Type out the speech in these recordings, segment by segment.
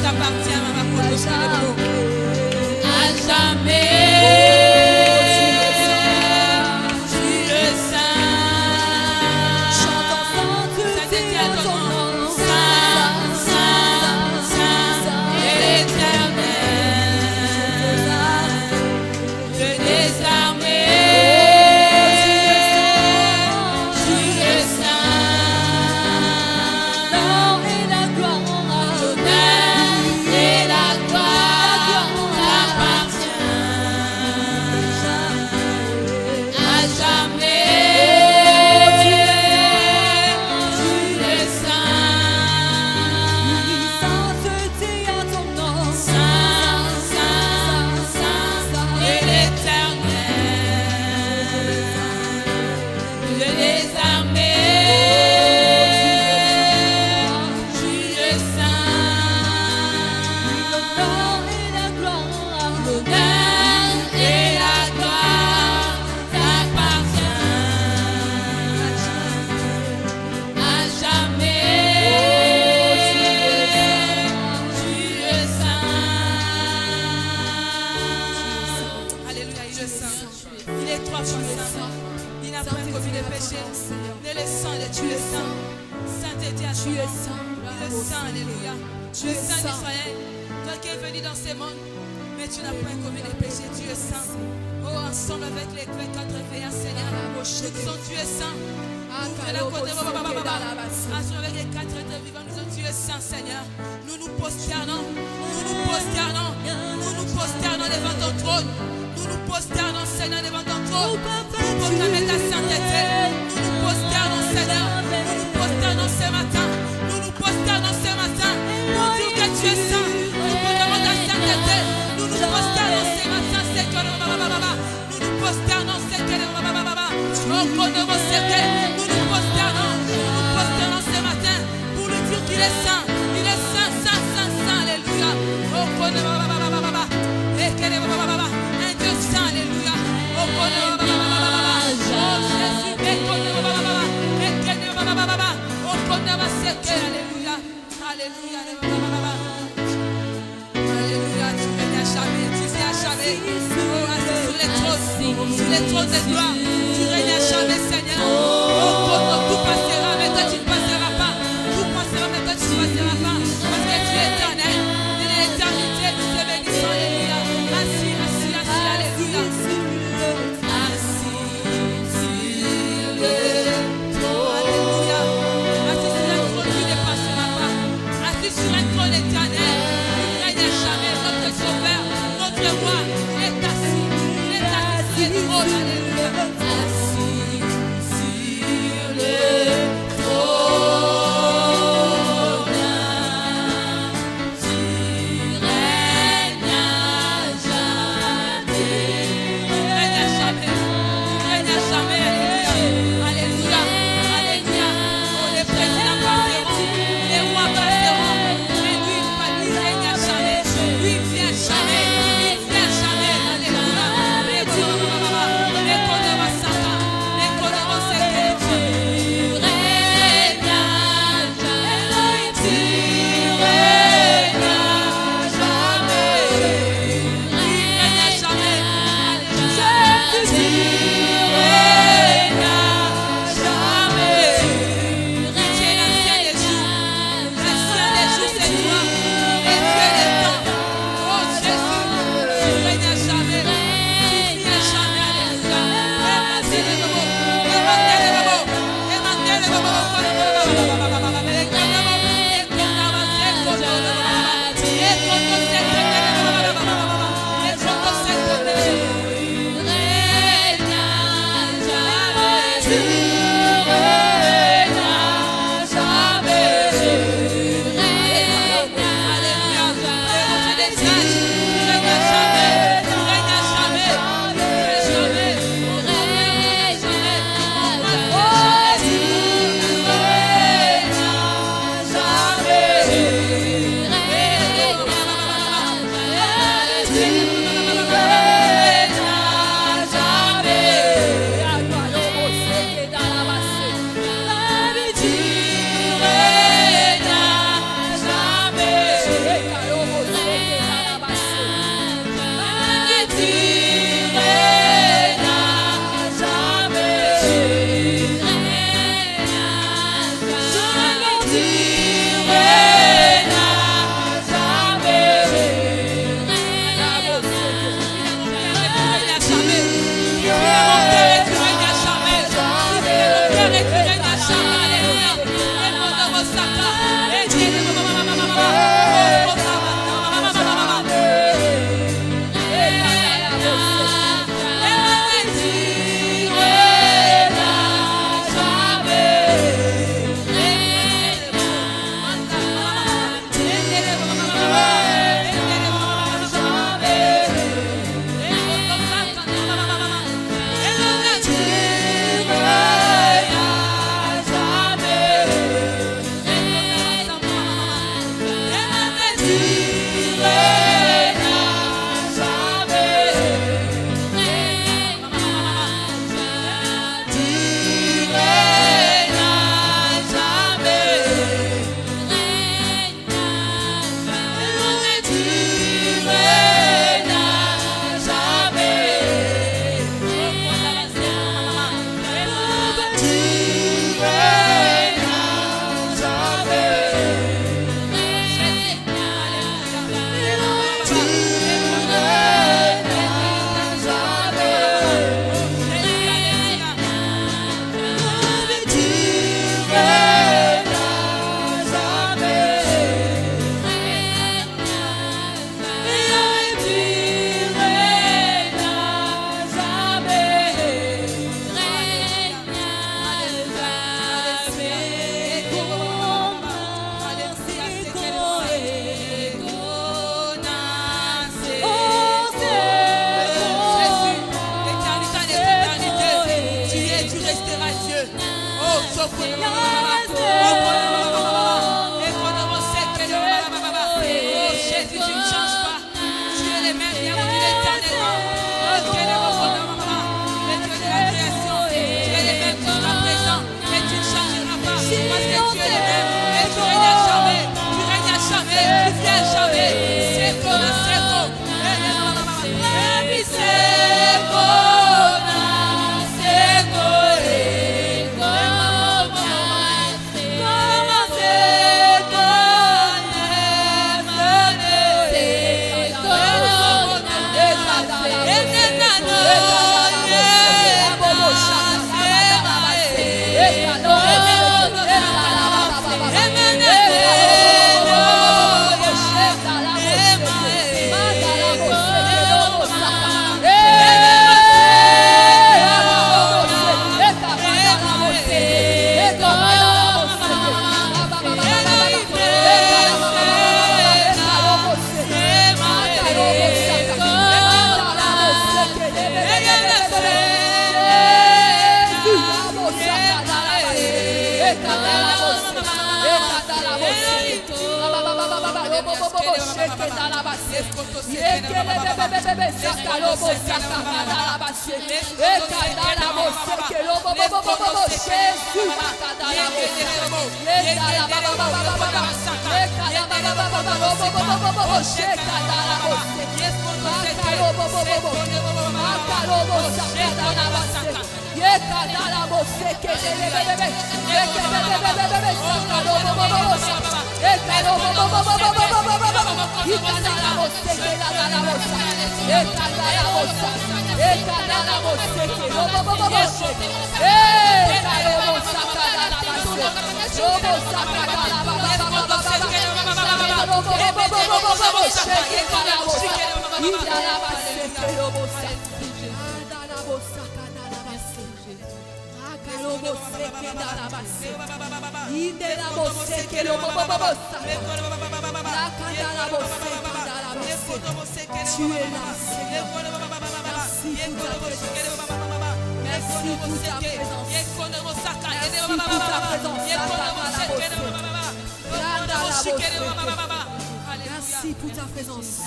t'appartient, maman. À jamais. Notre roi, il est assis, il est assis, il est assis. Merci pour ta présence.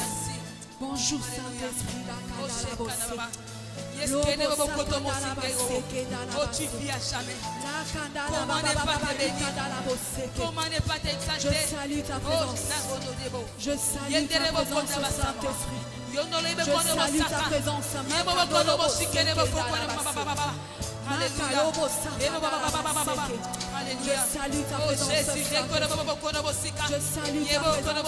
Bonjour Saint-Esprit. Tu vis à jamais. Comment ne pas t'exalter? Je salue ta présence. Je salue ta présence, Saint-Esprit. Je salue ta présence, Alléluia. Je salue ta présence. Je salue ta présence.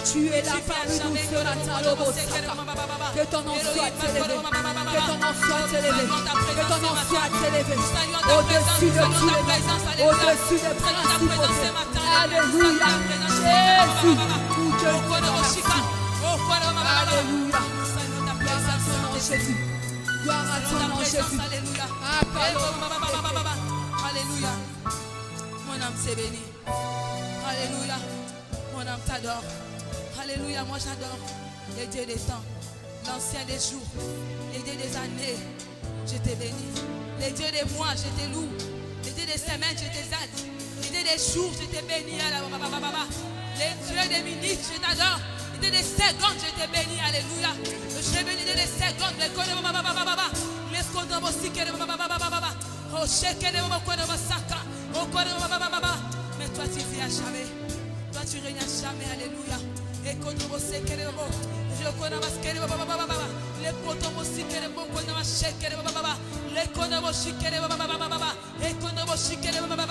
Tu es là parmi nous, que ton nom soit élevé. Que ton nom soit élevé. Que ton nom soit élevé. Au-dessus de tous les noms. Au-dessus des principautés. Alléluia. Jésus, nous te remercions. Alléluia. Gloire à ton nom, Jésus. Alléluia. Mon âme s'est bénie. Alléluia. Mon âme t'adore. Alléluia. Moi j'adore les dieux des temps, l'ancien des jours, les dieux des années. Je t'ai béni. Les dieux des mois, je t'ai loue. Les dieux des semaines, je t'exalte. Les dieux des jours, je t'ai béni. Les dieux des minutes, je t'adore. Les dieux des secondes, je t'ai béni. Alléluia. Je t'ai béni des secondes. Les mais toi tu vis à jamais. Toi tu règnes à jamais. Alléluia. Et quand on sait que je connais ma skere baba les potos aussi que les bons connaissent ma shekere baba les connaissent aussi que les baba et connaissent aussi que les baba.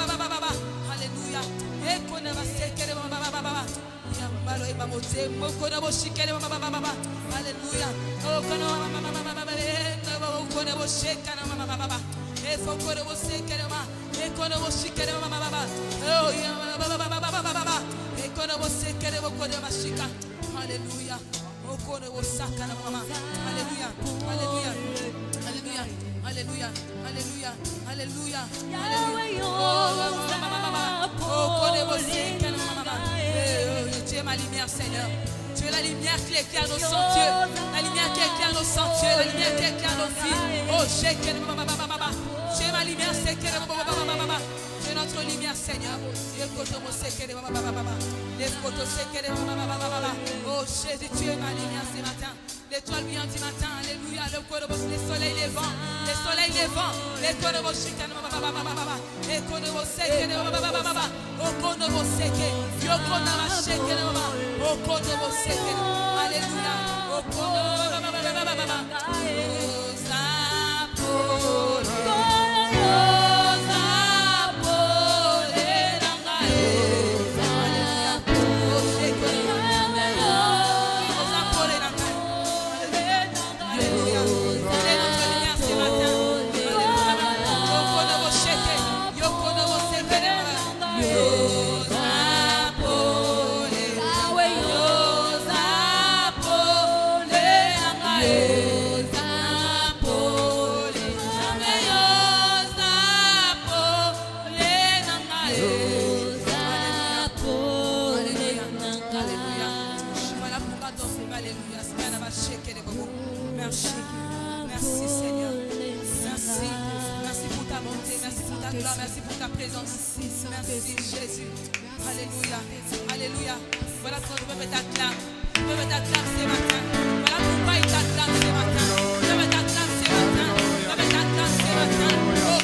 Alléluia. Et connaissent ma shekere baba. Yambalo et mamote mo connaissent aussi que les baba. Alléluia. Oh connaissent aussi que les baba. Et faut connaissent aussi que les baba. Et connaissent aussi que les baba. Oh yambalo et connaissent aussi que les baba. Alléluia. Alléluia. Alléluia. Alléluia. Alléluia. Alléluia. Alléluia. Tu es ma lumière, Seigneur. Tu es la lumière qui éclaire nos sentiers. La lumière qui éclaire nos sentiers. La lumière qui éclaire nos vies. Oh, tu es ma lumière, Seigneur. Tu es notre lumière, Seigneur. Oh Jésus, tu es ma lumière ce matin. L'étoile brillante du matin, alléluia. Les soleils levants, les soleils levants. Les corbeaux chicanes, les corbeaux secs, alléluia. ta gloire, merci pour ta présence. Merci Jésus. Alléluia. Alléluia. Voilà pourquoi le peuple t'acclame. Le peuple t'acclame ce matin. Voilà pourquoi il t'acclame ce matin. Le peuple t'acclame ce matin. Le peuple t'acclame ce matin. Oh,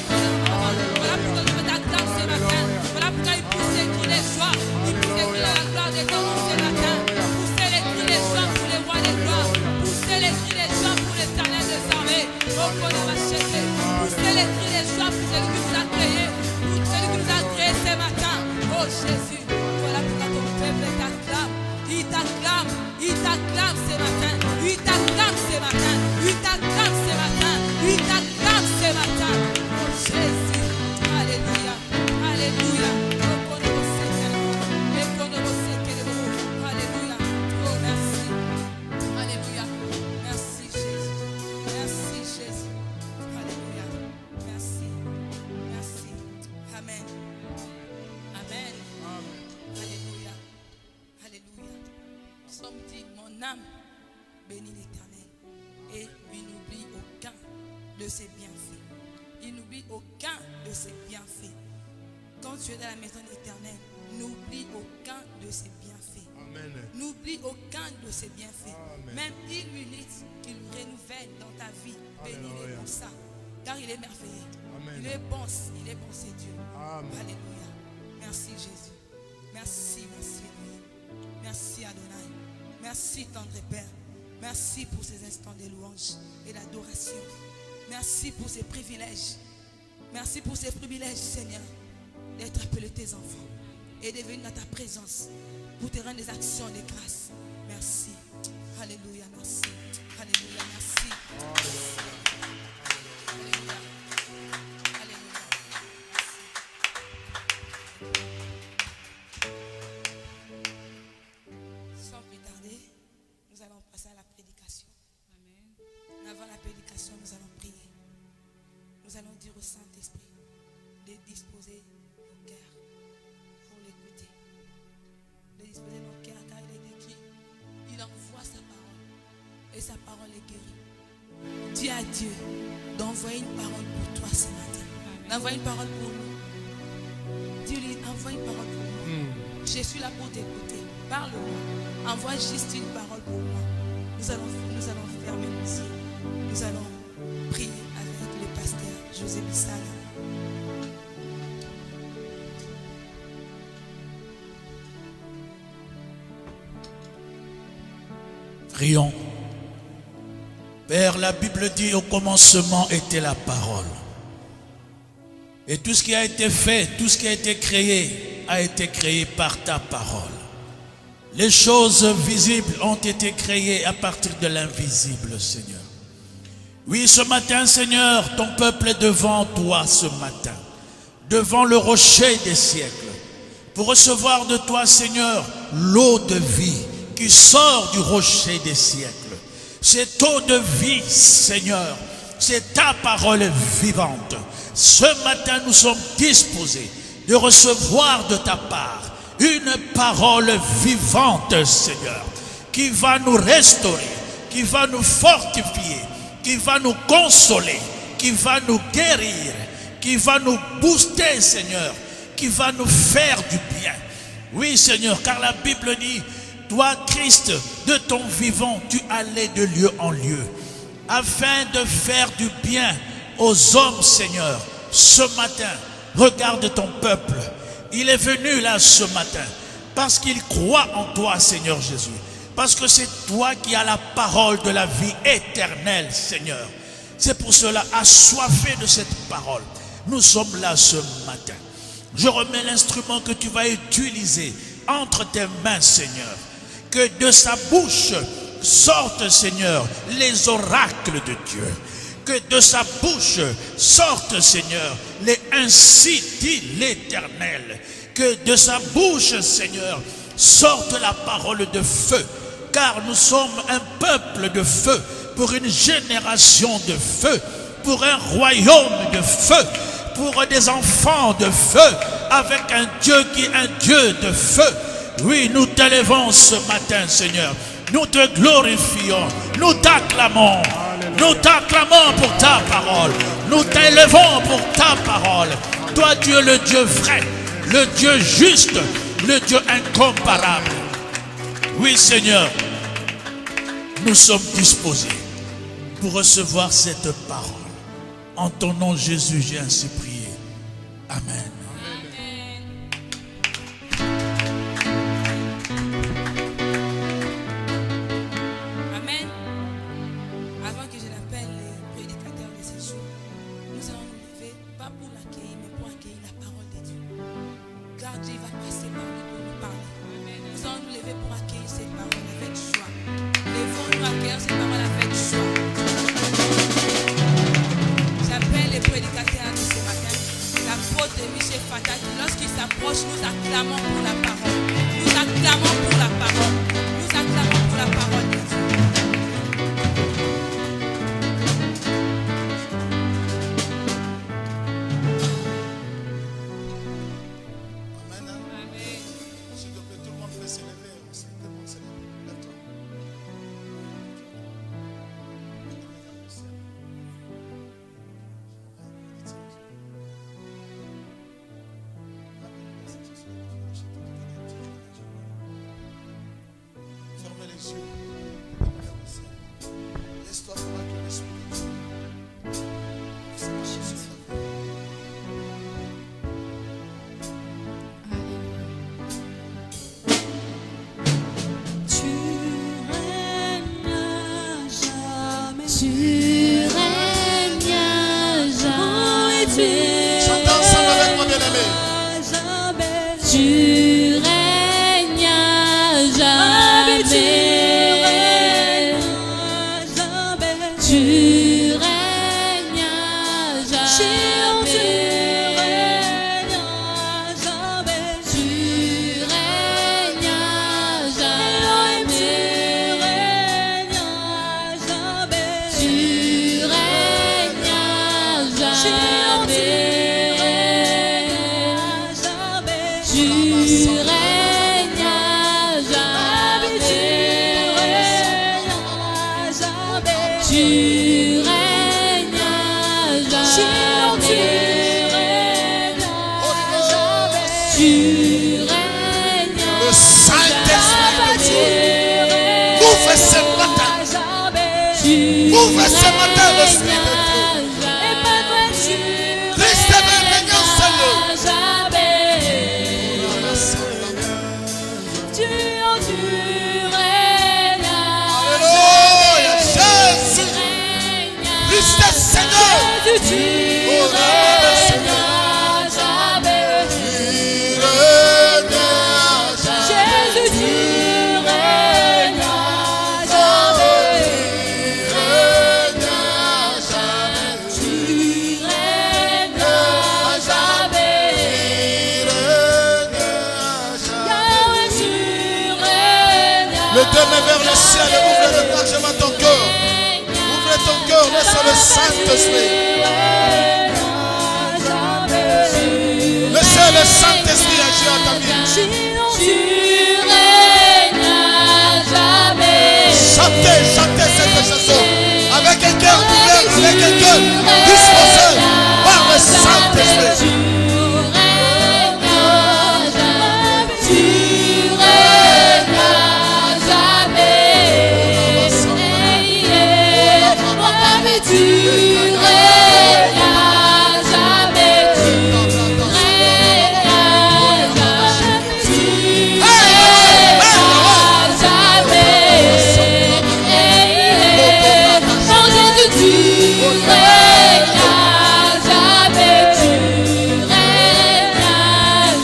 voilà pourquoi le peuple t'acclame ce matin. Voilà pourquoi il pousse les cris de joie. Il pousse les cris de la gloire de ton nom ce matin. Poussez les cris de joie pour les rois des gloires. Poussez les cris de joie pour l'Éternel des armées. Oh, qu'on va chercher. Poussez les cris de joie pour celui qui nous a créé. Pour celui qui nous a créé ce matin. Oh Jésus, voilà pourquoi ton peuple t'acclame. Il t'acclame ce matin. Il t'acclame ce matin. Il t'acclame ce matin. Il t'acclame ce matin. Oh Jésus, alléluia, alléluia. Alléluia. Oh merci, alléluia. Merci Jésus, merci Jésus. Alléluia, merci, merci. Amen. Amen. Alléluia. Alléluia. Somme dit, mon âme bénit l'Éternel et il n'oublie aucun de ses bienfaits. Il n'oublie aucun de ses bienfaits. Quand tu es dans la maison de l'Éternel, n'oublie aucun de ses bienfaits. Amen. N'oublie aucun de ses bienfaits. Amen. Même il milite, qu'il renouvelle dans ta vie. Bénis-le pour ça. Car il est merveilleux. Amen. Il est bon, c'est Dieu. Amen. Alléluia. Merci Jésus. Merci, merci Elohim. Merci Adonai. Merci tendre Père. Merci pour ces instants de louange et d'adoration. Merci pour ces privilèges. Merci pour ces privilèges, Seigneur, d'être appelé tes enfants et de venir dans ta présence pour te rendre des actions de grâce. Merci. Alléluia, merci. Alléluia, merci. Alléluia. Alléluia. Sans plus tarder, nous allons passer à la prédication. Amen. Avant la prédication, nous allons prier. Nous allons dire au Saint-Esprit de disposer nos cœurs pour l'écouter. De disposer nos cœurs car il est écrit. Il envoie sa parole et sa parole est guérie. Dis à Dieu d'envoyer une parole pour toi ce matin. D'envoyer une parole pour nous. Dis-lui, envoie une parole pour moi. Je suis là pour t'écouter. Parle-moi. Envoie juste une parole pour moi. Nous allons fermer nos yeux. Nous allons prier avec le pasteur José Bissala. Prions. Père, la Bible dit au commencement était la parole. Et tout ce qui a été fait, tout ce qui a été créé par ta parole. Les choses visibles ont été créées à partir de l'invisible, Seigneur. Oui, ce matin, Seigneur, ton peuple est devant toi ce matin, devant le rocher des siècles, pour recevoir de toi, Seigneur, l'eau de vie qui sort du rocher des siècles. Cette eau de vie, Seigneur, c'est ta parole vivante. Ce matin, nous sommes disposés de recevoir de ta part une parole vivante, Seigneur, qui va nous restaurer, qui va nous fortifier, qui va nous consoler, qui va nous guérir, qui va nous booster, Seigneur, qui va nous faire du bien. Oui, Seigneur, car la Bible dit, toi, Christ, de ton vivant, tu allais de lieu en lieu, afin de faire du bien aux hommes, Seigneur. Ce matin, regarde ton peuple. Il est venu là ce matin parce qu'il croit en toi, Seigneur Jésus. Parce que c'est toi qui as la parole de la vie éternelle, Seigneur. C'est pour cela, assoiffé de cette parole, nous sommes là ce matin. Je remets l'instrument que tu vas utiliser entre tes mains, Seigneur. Que de sa bouche sortent, Seigneur, les oracles de Dieu. Que de sa bouche sortent, Seigneur, les ainsi dit l'Éternel. Que de sa bouche, Seigneur, sorte la parole de feu. Car nous sommes un peuple de feu, pour une génération de feu, pour un royaume de feu, pour des enfants de feu, avec un Dieu qui est un Dieu de feu. Oui, nous t'élevons ce matin, Seigneur. Nous te glorifions, nous t'acclamons. Nous t'acclamons pour ta parole. Nous t'élevons pour ta parole. Toi, tu es le Dieu vrai, le Dieu juste, le Dieu incomparable. Oui, Seigneur, nous sommes disposés pour recevoir cette parole. En ton nom, Jésus, j'ai ainsi prié. Amen. Amen. Avant que je n'appelle les prédicateurs de ce jour, nous allons nous lever, pas pour l'accueillir, mais pour accueillir la parole de Dieu. Car Dieu va passer par nous pour nous parler. Nous allons nous lever pour accueillir cette parole avec joie. Levons-nous à accueillir cette parole avec joie. J'appelle les prédicateurs de ce matin, l'apôtre Michel Fata, qui lorsqu'il s'approche, nous acclamons pour la parole. Nous acclamons pour la parole. Nous acclamons pour la parole de Dieu. Amen. S'il te plaît, tout le monde peut s'élever. Tout le monde s'élève. Lève-toi. Fermez les yeux. Laisse-toi convaincre l'Esprit de Dieu. C'est pas Jésus. Chantez ensemble avec moi, bien-aimé. Tu règnes à jamais. Tu règnes à jamais. Tu règnes à jamais. Tu règnes à jamais. Tu règnes à jamais. Tu règnes à jamais. Tu règnes Le Saint-Esprit de Dieu ouvre ce matin. Ouvre ce matin l'Esprit de Dieu. Christ est régnant seul. Alléluia. Jésus. Christ est Seigneur. Tu Oh, règnes à jamais. Jésus, tu règnes à jamais. Tu règnes à jamais. Yahweh, tu règnes à Le deux mains vers le ciel et ouvre le largement ton cœur. Ouvre ton cœur, laisse le Saint-Esprit. Laissez le Saint-Esprit agir à ta vie. Tu règnes à jamais. Chantez cette chanson avec un cœur ouvert, avec un cœur disposé par le Saint-Esprit. Tu règnes à jamais. Tu règnes à jamais. Tu règnes à jamais. Tu règnes à jamais. Tu règnes à jamais. Mon Jésus, tu règnes à jamais. Tu règnes à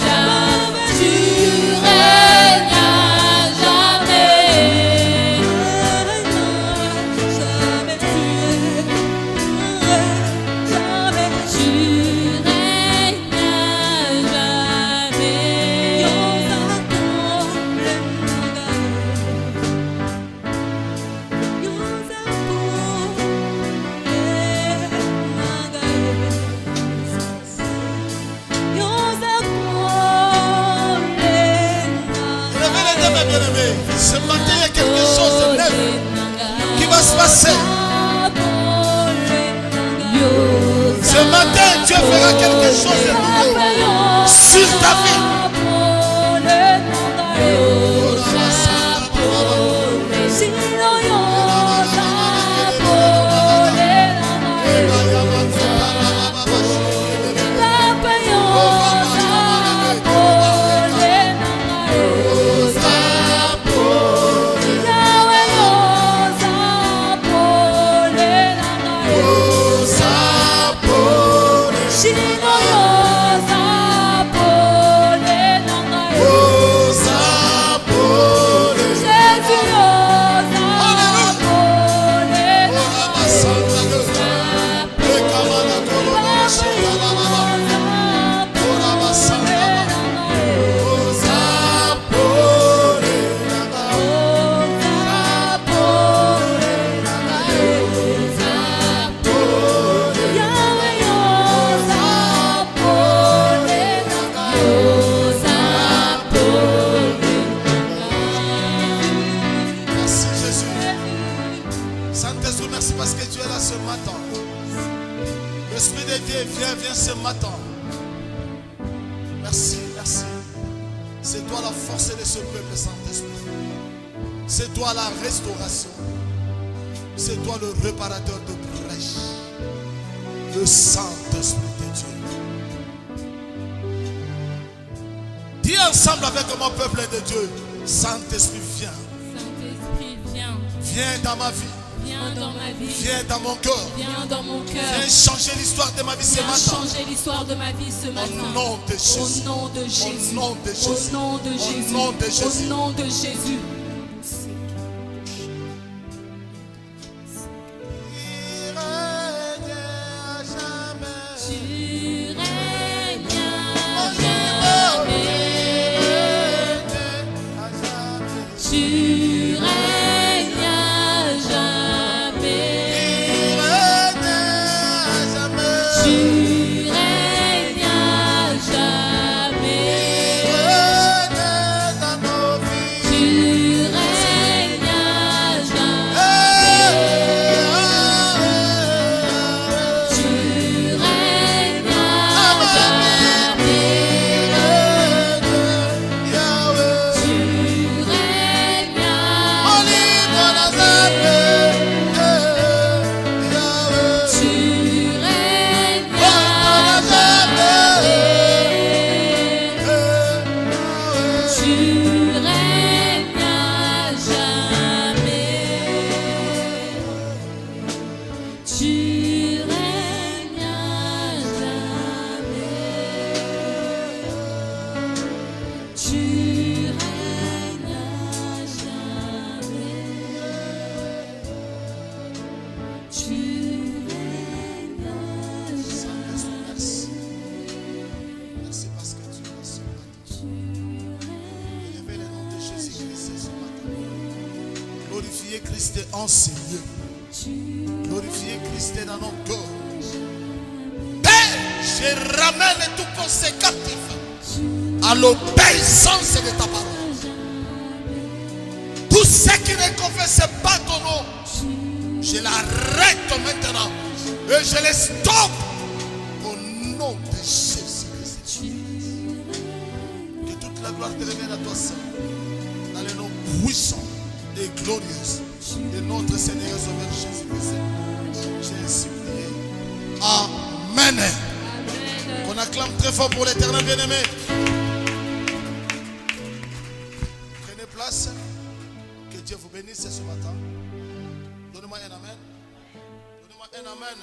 jamais. Tu règnes à jamais. Tu règnes à jamais. Levez les deux mains, bien-aimés. Ce matin, il y a quelque chose de neuf qui va se passer. Ce matin, Dieu fera quelque chose de nouveau sur ta vie. Viens ce matin. Merci, merci. C'est toi la force de ce peuple, Saint-Esprit. C'est toi la restauration. C'est toi le réparateur de brèches. Le Saint-Esprit de Dieu. Dis ensemble avec mon peuple de Dieu. Saint-Esprit, viens. Saint-Esprit, viens. Viens dans ma vie. Viens dans ma vie. Viens dans mon cœur. Viens dans mon cœur. Viens changer l'histoire de ma vie ce Viens matin. changer l'histoire de ma vie ce matin. Au nom de Jésus. Au nom de Jésus. Au nom de Jésus. Au nom de Jésus. Au nom de Jésus. Au nom de Jésus. Glorifiez Christ en ces lieux. Glorifiez Christ dans nos cœurs. Père, je ramène tout pensée captif à l'obéissance de ta parole. Tout ce qui ne confesse pas ton nom, je l'arrête maintenant et je les stoppe au nom de Jésus-Christ. Que toute la gloire te revienne à toi seul, dans les noms puissants et glorieux de notre Seigneur et Sauveur Jésus-Christ. J'ai ainsi prié. Amen. On acclame très fort pour l'Éternel bien-aimé. Prenez place. Que Dieu vous bénisse ce matin. Donnez-moi un amen. Donnez-moi un amen.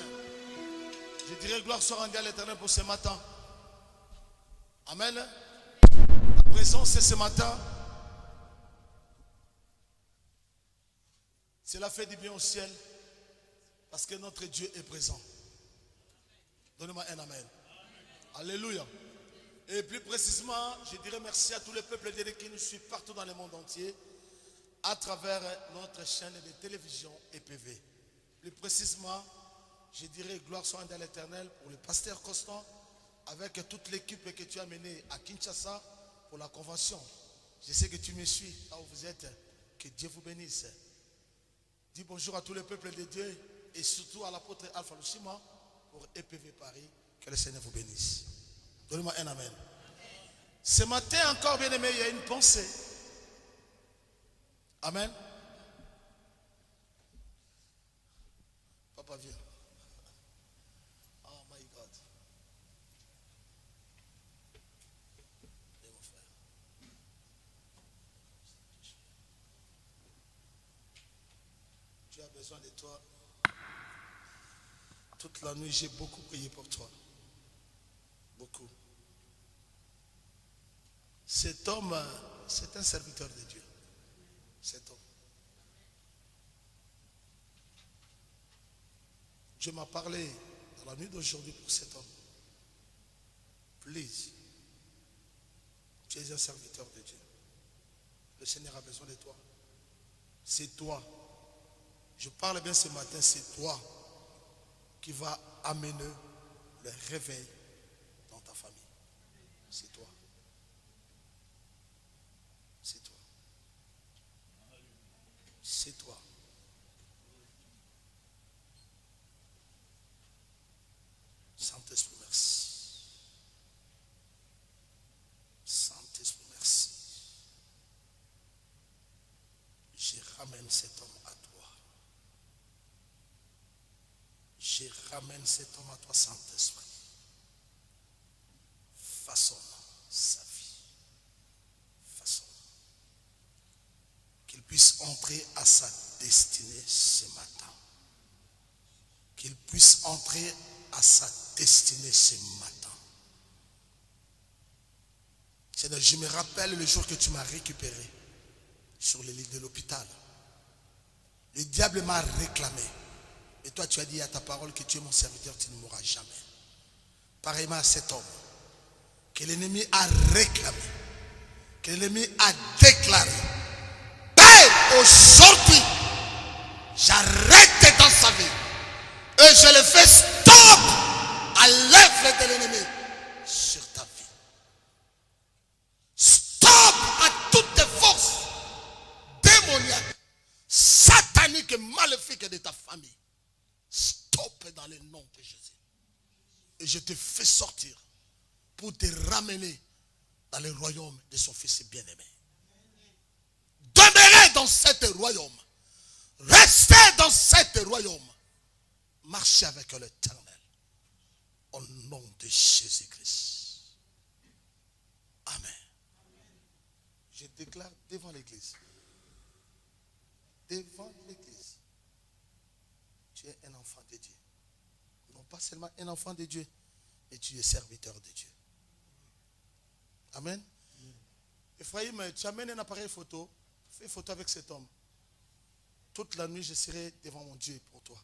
Je dirais gloire soit rendue à l'Éternel pour ce matin. Amen. Ta présence ce matin, cela fait du bien au ciel parce que notre Dieu est présent. Donnez-moi un amen. Alléluia. Et plus précisément, je dirais merci à tous les peuples de Dieu qui nous suivent partout dans le monde entier à travers notre chaîne de télévision EPV. Plus précisément, je dirais gloire soit à l'Éternel pour le pasteur Constant avec toute l'équipe que tu as menée à Kinshasa pour la convention. Je sais que tu me suis là où vous êtes. Que Dieu vous bénisse. Dis bonjour à tous les peuples de Dieu et surtout à l'apôtre Alpha Lushima pour EPV Paris. Que le Seigneur vous bénisse. Donnez-moi un amen. Ce matin encore, bien aimé, il y a une pensée. Amen. Papa, viens. Oh my God. Et mon frère. Dieu a besoin de toi. Toute la nuit, j'ai beaucoup prié pour toi. Beaucoup. Cet homme, c'est un serviteur de Dieu. Cet homme. Dieu m'a parlé dans la nuit d'aujourd'hui pour cet homme. Please. Tu es un serviteur de Dieu. Le Seigneur a besoin de toi. C'est toi. Je parle bien ce matin, c'est toi qui va amener le réveil dans ta famille. C'est toi. C'est toi. C'est toi. Saint-Esprit, merci. Saint-Esprit, merci. Je ramène cet homme à toi. Je ramène cet homme à toi, Saint-Esprit. Façonne sa vie. Façonne. Qu'il puisse entrer à sa destinée ce matin. Qu'il puisse entrer à sa destinée ce matin. Seigneur, je me rappelle le jour que tu m'as récupéré sur le lit de l'hôpital. Le diable m'a réclamé. Et toi, tu as dit à ta parole que tu es mon serviteur, tu ne mourras jamais. Pareillement à cet homme, que l'ennemi a réclamé, que l'ennemi a déclaré. Père, aujourd'hui, j'arrête dans sa vie. Et je le fais stop à l'œuvre de l'ennemi sur ta vie. Stop à toutes tes forces démoniaques, sataniques et maléfiques de ta famille. Stop dans le nom de Jésus. Et je te fais sortir pour te ramener dans le royaume de son fils bien-aimé. Demeurez dans cet royaume. Restez dans cet royaume. Marchez avec l'Éternel. Au nom de Jésus-Christ. Amen. Je déclare devant l'église. Devant l'église. Tu es un enfant de Dieu. Non pas seulement un enfant de Dieu, mais tu es serviteur de Dieu. Amen. Ephraim, tu amènes un appareil photo. Fais photo avec cet homme. Toute la nuit, je serai devant mon Dieu pour toi.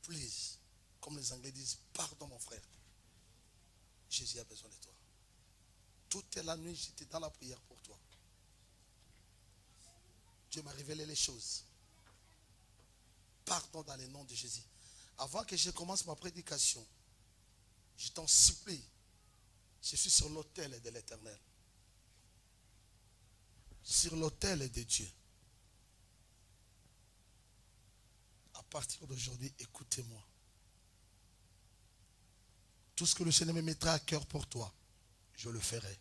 Please, comme les Anglais disent, pardon mon frère. Jésus a besoin de toi. Toute la nuit, j'étais dans la prière pour toi. Dieu m'a révélé les choses. Pardon dans le nom de Jésus. Avant que je commence ma prédication, je t'en supplie. Je suis sur l'autel de l'Éternel. Sur l'autel de Dieu. À partir d'aujourd'hui, écoutez-moi. Tout ce que le Seigneur me mettra à cœur pour toi, je le ferai.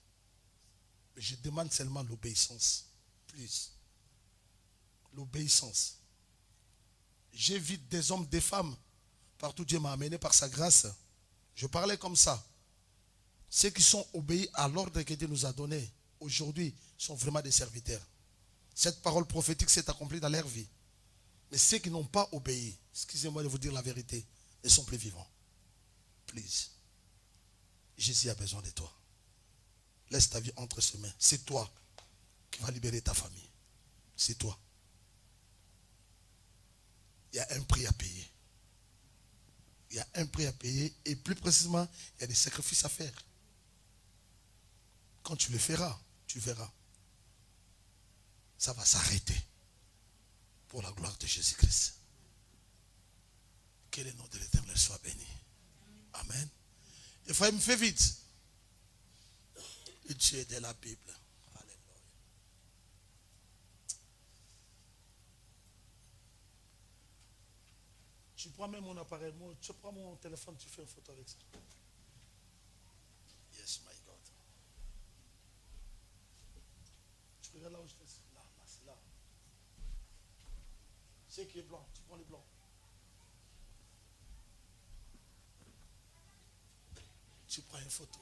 Mais je demande seulement l'obéissance. Plus. L'obéissance. J'évite des hommes, des femmes. Partout Dieu m'a amené par sa grâce. Je parlais comme ça. Ceux qui sont obéis à l'ordre que Dieu nous a donné, aujourd'hui, sont vraiment des serviteurs. Cette parole prophétique s'est accomplie dans leur vie. Mais ceux qui n'ont pas obéi, excusez-moi de vous dire la vérité, ne sont plus vivants. Please. Jésus a besoin de toi. Laisse ta vie entre ses mains. C'est toi qui vas libérer ta famille. C'est toi. Il y a un prix à payer. Il y a un prix à payer et plus précisément, il y a des sacrifices à faire. Quand tu le feras, tu verras. Ça va s'arrêter pour la gloire de Jésus-Christ. Que le nom de l'Éternel soit béni. Amen. Ephraim, fais vite. Le Dieu de la Bible. Alléluia. Tu prends même mon appareil, tu prends mon téléphone, tu fais une photo avec ça. Yes, my God. Tu regardes là où je fais ça. Là, c'est là. C'est qui est blanc, tu prends les blancs. Tu prends une photo.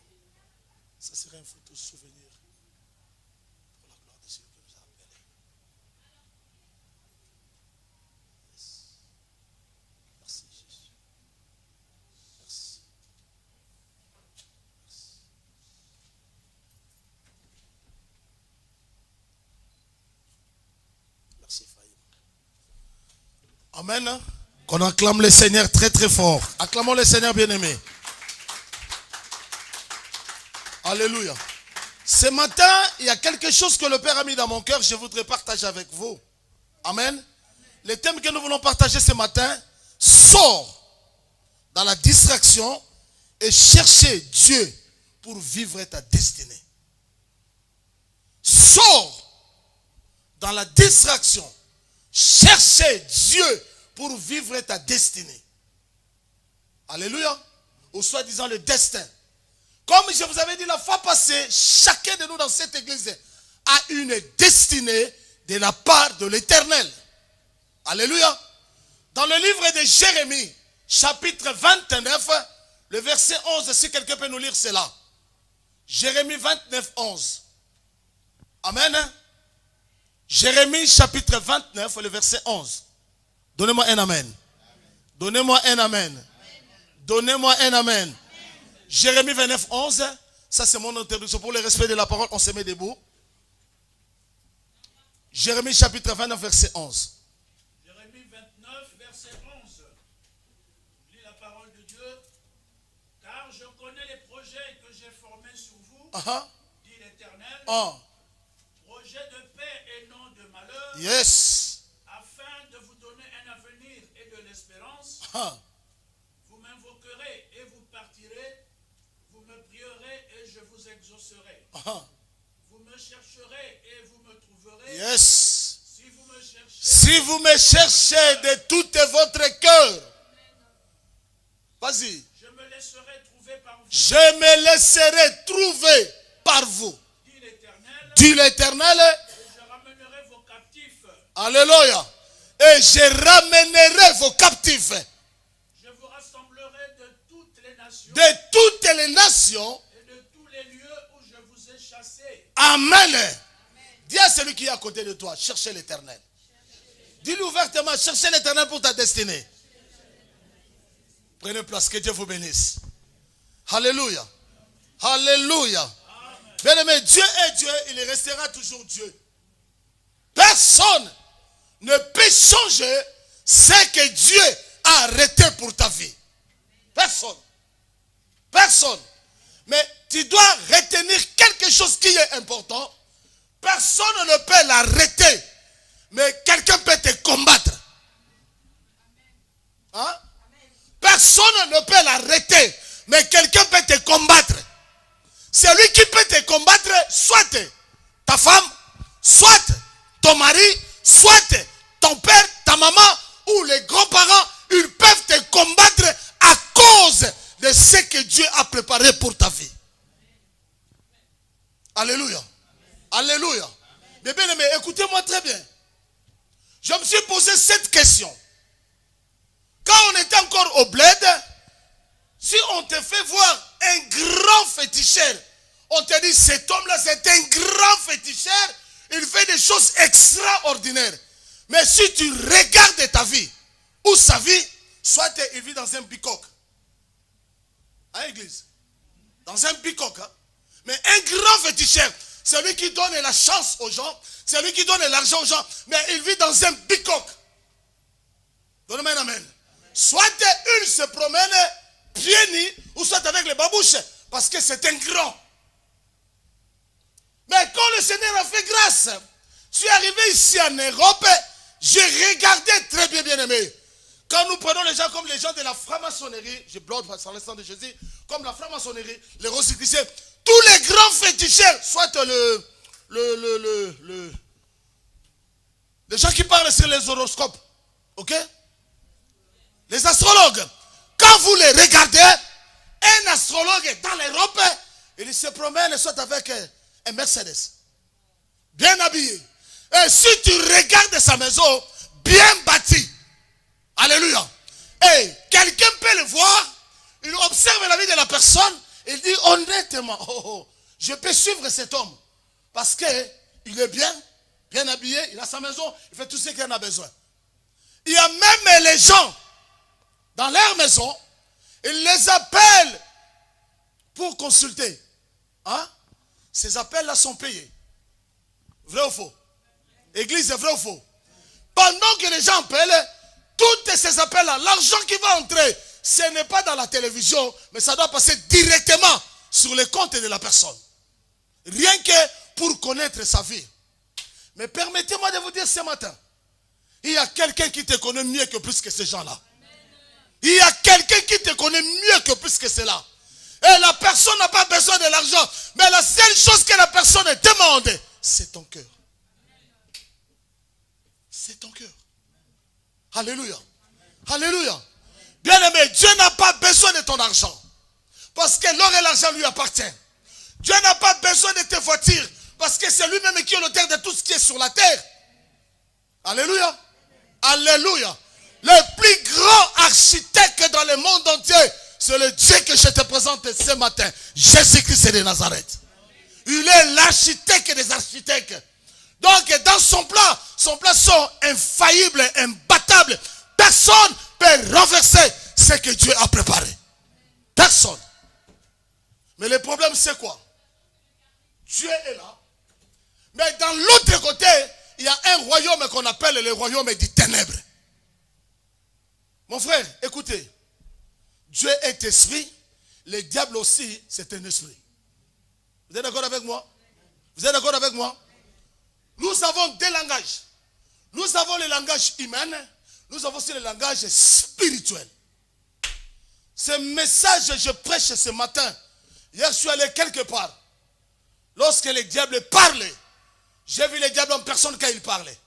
Ça serait une photo souvenir pour la gloire de celui qui vous a appelé. Yes. Merci Jésus. Merci. Merci. Merci Faïm. Amen. Qu'on acclame le Seigneur très très fort. Acclamons le Seigneur bien-aimé. Alléluia. Ce matin, il y a quelque chose que le Père a mis dans mon cœur, je voudrais partager avec vous. Amen. Le thème que nous voulons partager ce matin, sors dans la distraction et chercher Dieu pour vivre ta destinée. Sors dans la distraction, chercher Dieu pour vivre ta destinée. Alléluia. Ou soi-disant le destin. Comme je vous avais dit la fois passée, chacun de nous dans cette église a une destinée de la part de l'Éternel. Alléluia. Dans le livre de Jérémie, chapitre 29, le verset 11, si quelqu'un peut nous lire cela. Jérémie 29, 11. Amen. Jérémie chapitre 29, le verset 11. Donnez-moi un amen. Donnez-moi un amen. Donnez-moi un amen. Jérémie 29, 11. Ça c'est mon introduction. Pour le respect de la parole, on se met debout. Jérémie chapitre 29, verset 11. Jérémie 29, verset 11. Lis la parole de Dieu. Car je connais les projets que j'ai formés sur vous, dit l'Éternel. Projets de paix et non de malheur. Yes. Afin de vous donner un avenir et de l'espérance. Vous m'invoquerez et vous partirez. Vous me prierez et je vous exaucerai. Vous me chercherez et vous me trouverez. Yes. Si vous me cherchez de tout votre cœur. Vas-y. je me laisserai trouver par vous. Je me laisserai trouver par vous. Dit l'Éternel. Et je ramènerai vos captifs. Alléluia. Et je ramènerai vos captifs. Je vous rassemblerai de toutes les nations. De toutes les nations. Et de tous les lieux où je vous ai chassés. Amen. Dis à celui qui est à côté de toi, cherchez l'Éternel. Dis-lui ouvertement, cherchez l'Éternel pour ta destinée. Prenez place, que Dieu vous bénisse. Alléluia. Alléluia. Bien aimé, Dieu est Dieu, il restera toujours Dieu. Personne ne peut changer ce que Dieu a arrêté pour ta vie. Personne. Personne. Mais tu dois retenir quelque chose qui est important. Personne ne peut l'arrêter. Mais quelqu'un peut te combattre. Hein? Personne ne peut l'arrêter. Mais quelqu'un peut te combattre. Celui qui peut te combattre, soit ta femme, soit ton mari, soit ton père, ta maman ou les grands-parents, ils peuvent te combattre à cause de ce que Dieu a préparé pour ta vie. Alléluia. Alléluia. Mais bien aimé, écoutez-moi très bien. Je me suis posé cette question. Quand on était encore au bled, si on te fait voir un grand féticheur, on te dit cet homme-là c'est un grand féticheur, il fait des choses extraordinaires. Mais si tu regardes ta vie, ou sa vie, soit il vit dans un bicoque. À l'église. Dans un bicoque. Hein? Mais un grand féticheur, c'est lui qui donne la chance aux gens, c'est lui qui donne l'argent aux gens, mais il vit dans un bicoque. Donnez-moi un amen. Soit il se promène pieds nus, ou soit avec les babouches, parce que c'est un grand. Mais quand le Seigneur a fait grâce, je suis arrivé ici en Europe, j'ai regardé très bien, bien aimé. Quand nous prenons les gens comme les gens de la franc-maçonnerie, je bloque par le sang de Jésus, comme la franc-maçonnerie, les rosicruciens, tous les grands féticheurs, soit les gens qui parlent sur les horoscopes, ok? Les astrologues, quand vous les regardez, un astrologue dans l'Europe, il se promène soit avec un Mercedes, bien habillé. Et si tu regardes sa maison, bien bâtie, alléluia, et quelqu'un peut le voir, il observe la vie de la personne, il dit honnêtement, je peux suivre cet homme, parce qu'il est bien habillé, il a sa maison, il fait tout ce qu'il en a besoin. Il y a même les gens, dans leur maison, ils les appellent pour consulter. Hein? Ces appels-là sont payés. Vrai ou faux? Église, vrai ou faux? Pendant que les gens appellent, tous ces appels-là, l'argent qui va entrer, ce n'est pas dans la télévision, mais ça doit passer directement sur le compte de la personne. Rien que pour connaître sa vie. Mais permettez-moi de vous dire ce matin, il y a quelqu'un qui te connaît mieux que plus que ces gens-là. Il y a quelqu'un qui te connaît mieux que plus que cela. Et la personne n'a pas besoin de l'argent. Mais la seule chose que la personne demande, c'est ton cœur. C'est ton cœur. Alléluia. Alléluia. Bien-aimé, Dieu n'a pas besoin de ton argent. Parce que l'or et l'argent lui appartiennent. Dieu n'a pas besoin de tes voitures. Parce que c'est lui-même qui est l'auteur de tout ce qui est sur la terre. Alléluia. Alléluia. Le plus grand architecte dans le monde entier, c'est le Dieu que je te présente ce matin. Jésus-Christ de Nazareth. Il est l'architecte des architectes. Donc dans son plan sont infaillibles, imbattables. Personne ne peut renverser ce que Dieu a préparé. Personne. Mais le problème c'est quoi? Dieu est là. Mais dans l'autre côté, il y a un royaume qu'on appelle le royaume des ténèbres. Mon frère, écoutez. Dieu est esprit. Le diable aussi, c'est un esprit. Vous êtes d'accord avec moi? Vous êtes d'accord avec moi? Nous avons deux langages. Nous avons le langage humain. Nous avons aussi le langage spirituel. Ce message, je prêche ce matin. Hier, je suis allé quelque part. Lorsque le diable parlait, j'ai vu le diable en personne quand il parlait.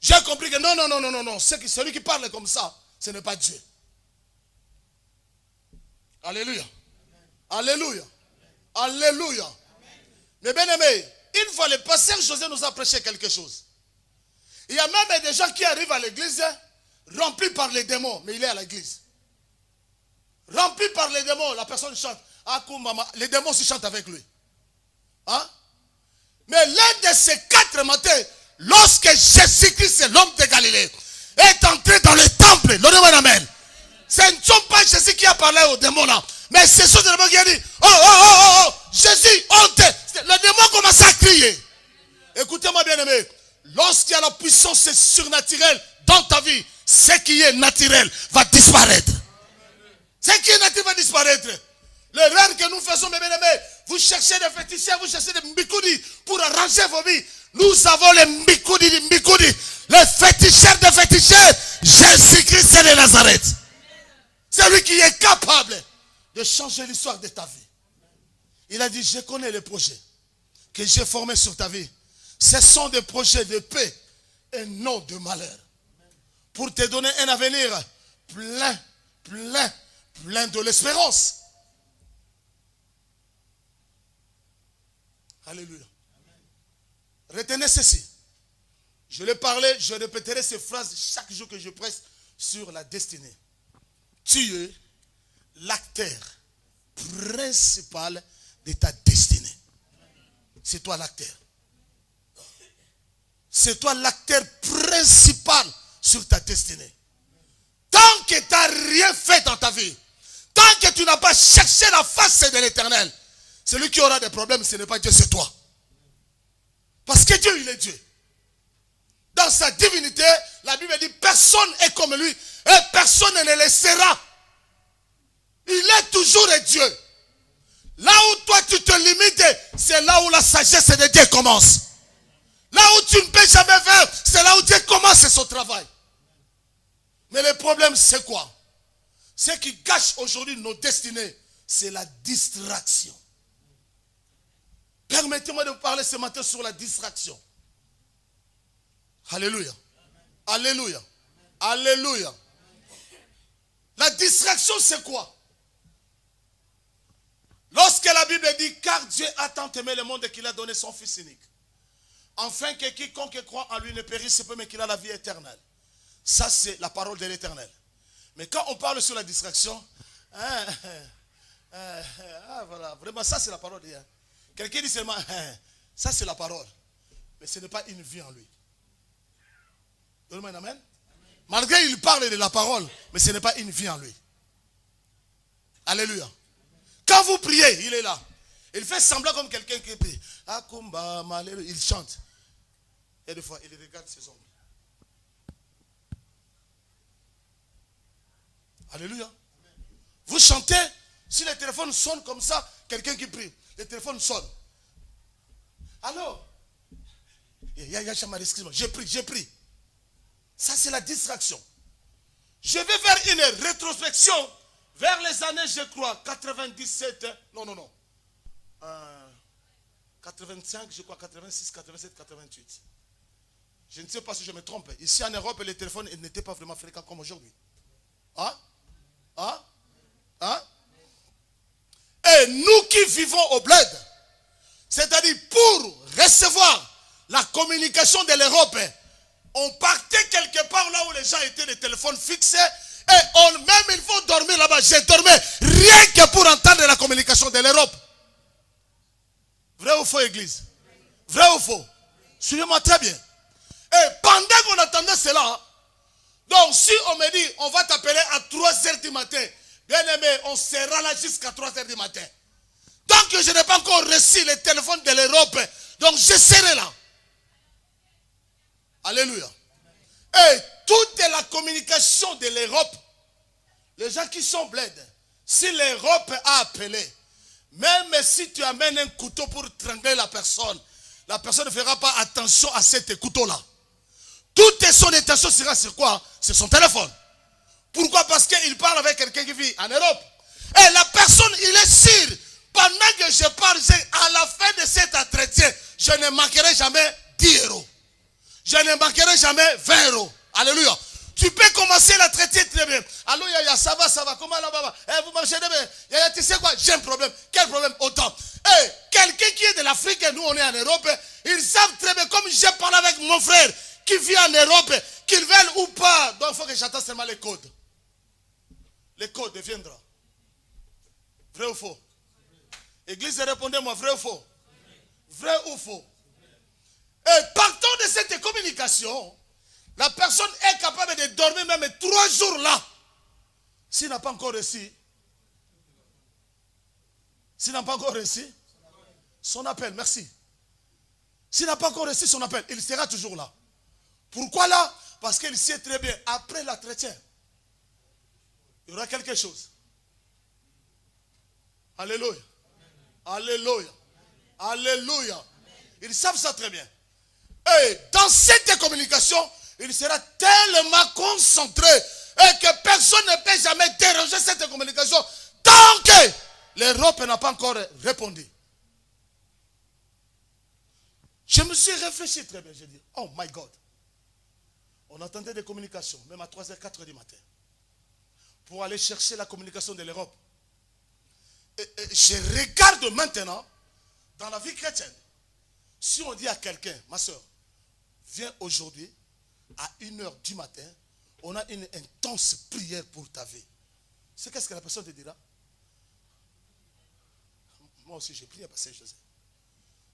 J'ai compris que non. Celui qui parle comme ça, ce n'est pas Dieu. Alléluia. Alléluia. Alléluia. Mais bien aimé, une fois le pasteur José nous a prêché quelque chose. Il y a même des gens qui arrivent à l'église remplis par les démons, mais il est à l'église. Rempli par les démons, la personne chante. Les démons se chantent avec lui. Hein? Mais l'un de ces 4 matins, lorsque Jésus-Christ, l'homme de Galilée, est entré dans le temple, donnez-moi un amen. Ce ne sont pas Jésus qui a parlé aux démons là, mais ce sont les démons qui ont dit, oh, Jésus, honte. Le démon commence à crier. Écoutez-moi bien aimé, lorsqu'il y a la puissance surnaturelle dans ta vie, ce qui est naturel va disparaître. Ce qui est naturel va disparaître. L'erreur que nous faisons, mes bien-aimés, vous cherchez des féticheurs, vous cherchez des mbikoudi pour arranger vos vies. Nous avons les mbikoudi, les féticheurs des féticheurs, Jésus-Christ de Nazareth. C'est lui qui est capable de changer l'histoire de ta vie. Il a dit, je connais les projets que j'ai formés sur ta vie. Ce sont des projets de paix et non de malheur. Pour te donner un avenir plein de l'espérance. Alléluia. Retenez ceci. Je l'ai parlé, je répéterai ces phrases chaque jour que je presse sur la destinée. Tu es l'acteur principal de ta destinée. C'est toi l'acteur. C'est toi l'acteur principal sur ta destinée. Tant que tu n'as rien fait dans ta vie, tant que tu n'as pas cherché la face de l'Éternel, celui qui aura des problèmes, ce n'est pas Dieu, c'est toi. Parce que Dieu, il est Dieu. Dans sa divinité, la Bible dit, personne est comme lui et personne ne le sera. Il est toujours Dieu. Là où toi tu te limites, c'est là où la sagesse de Dieu commence. Là où tu ne peux jamais faire, c'est là où Dieu commence son travail. Mais le problème c'est quoi? Ce qui gâche aujourd'hui nos destinées, c'est la distraction. Permettez-moi de vous parler ce matin sur la distraction. Alléluia. Alléluia. Alléluia. La distraction, c'est quoi? Lorsque la Bible dit, car Dieu a tant aimé le monde qu'il a donné son Fils unique, afin que quiconque croit en lui ne périsse pas, mais qu'il a la vie éternelle. Ça, c'est la parole de l'Éternel. Mais quand on parle sur la distraction, voilà, vraiment, ça c'est la parole de Dieu. Quelqu'un dit seulement, ça c'est la parole. Mais ce n'est pas une vie en lui. Donne-moi un amen. Malgré il parle de la parole, mais ce n'est pas une vie en lui. Alléluia. Quand vous priez, il est là. Il fait semblant comme quelqu'un qui prie. Akumba, malheureux, il chante. Et des fois, il regarde ses ombres. Alléluia. Vous chantez, si le téléphone sonne comme ça, quelqu'un qui prie, le téléphone sonne. Alors, excuse-moi, j'ai pris. Ça, c'est la distraction. Je vais faire une rétrospection vers les années, je crois, 97. Non. 85, je crois, 86, 87, 88. Je ne sais pas si je me trompe. Ici en Europe, les téléphones n'étaient pas vraiment fréquents comme aujourd'hui. Et nous qui vivons au bled, c'est-à-dire pour recevoir la communication de l'Europe, on partait quelque part là où les gens étaient des téléphones fixés et même il faut dormir là-bas. J'ai dormi rien que pour entendre la communication de l'Europe. Vrai ou faux, église? Vrai ou faux? Suivez-moi très bien. Et pendant qu'on attendait cela, donc si on me dit on va t'appeler à 3h du matin, bien aimé, on sera là jusqu'à 3h du matin. Tant que je n'ai pas encore reçu le téléphone de l'Europe, donc je serai là. Alléluia. Et toute la communication de l'Europe, les gens qui sont bled, si l'Europe a appelé, même si tu amènes un couteau pour trangler la personne ne fera pas attention à cet couteau-là. Toute son attention sera sur quoi? Sur son téléphone. Pourquoi? Parce qu'il parle avec quelqu'un qui vit en Europe. Et la personne, il est sûr, pendant que je parle, à la fin de cet entretien, je ne manquerai jamais 10 euros. Je ne manquerai jamais 20 euros. Alléluia. Tu peux commencer la traiter très bien. Allô, Yaya, ça va, comment là-bas? Vous marchez bien. Yaya, tu sais quoi? J'ai un problème. Quel problème? Autant. Quelqu'un qui est de l'Afrique, nous on est en Europe, ils savent très bien, comme j'ai parlé avec mon frère qui vit en Europe, qu'ils veulent ou pas. Donc il faut que j'attende seulement les codes. Les codes deviendront. Vrai ou faux? Église, répondez-moi, vrai ou faux? Vrai ou faux? Et partant de cette communication, la personne est capable de dormir même 3 jours là. S'il n'a pas encore reçu, son appel, merci. S'il n'a pas encore reçu son appel, il sera toujours là. Pourquoi là? Parce qu'il sait très bien, après l'entretien, il y aura quelque chose. Alléluia. Alléluia. Alléluia. Ils savent ça très bien. Et dans cette communication, il sera tellement concentré et que personne ne peut jamais déranger cette communication tant que l'Europe n'a pas encore répondu. Je me suis réfléchi très bien. J'ai dit, oh my God. On entendait des communications, même à 3h, 4h du matin, pour aller chercher la communication de l'Europe. Et je regarde maintenant, dans la vie chrétienne, si on dit à quelqu'un, ma soeur, viens aujourd'hui, à 1h du matin, on a une intense prière pour ta vie. C'est qu'est-ce que la personne te dira? Moi aussi, j'ai prié parce que je sais.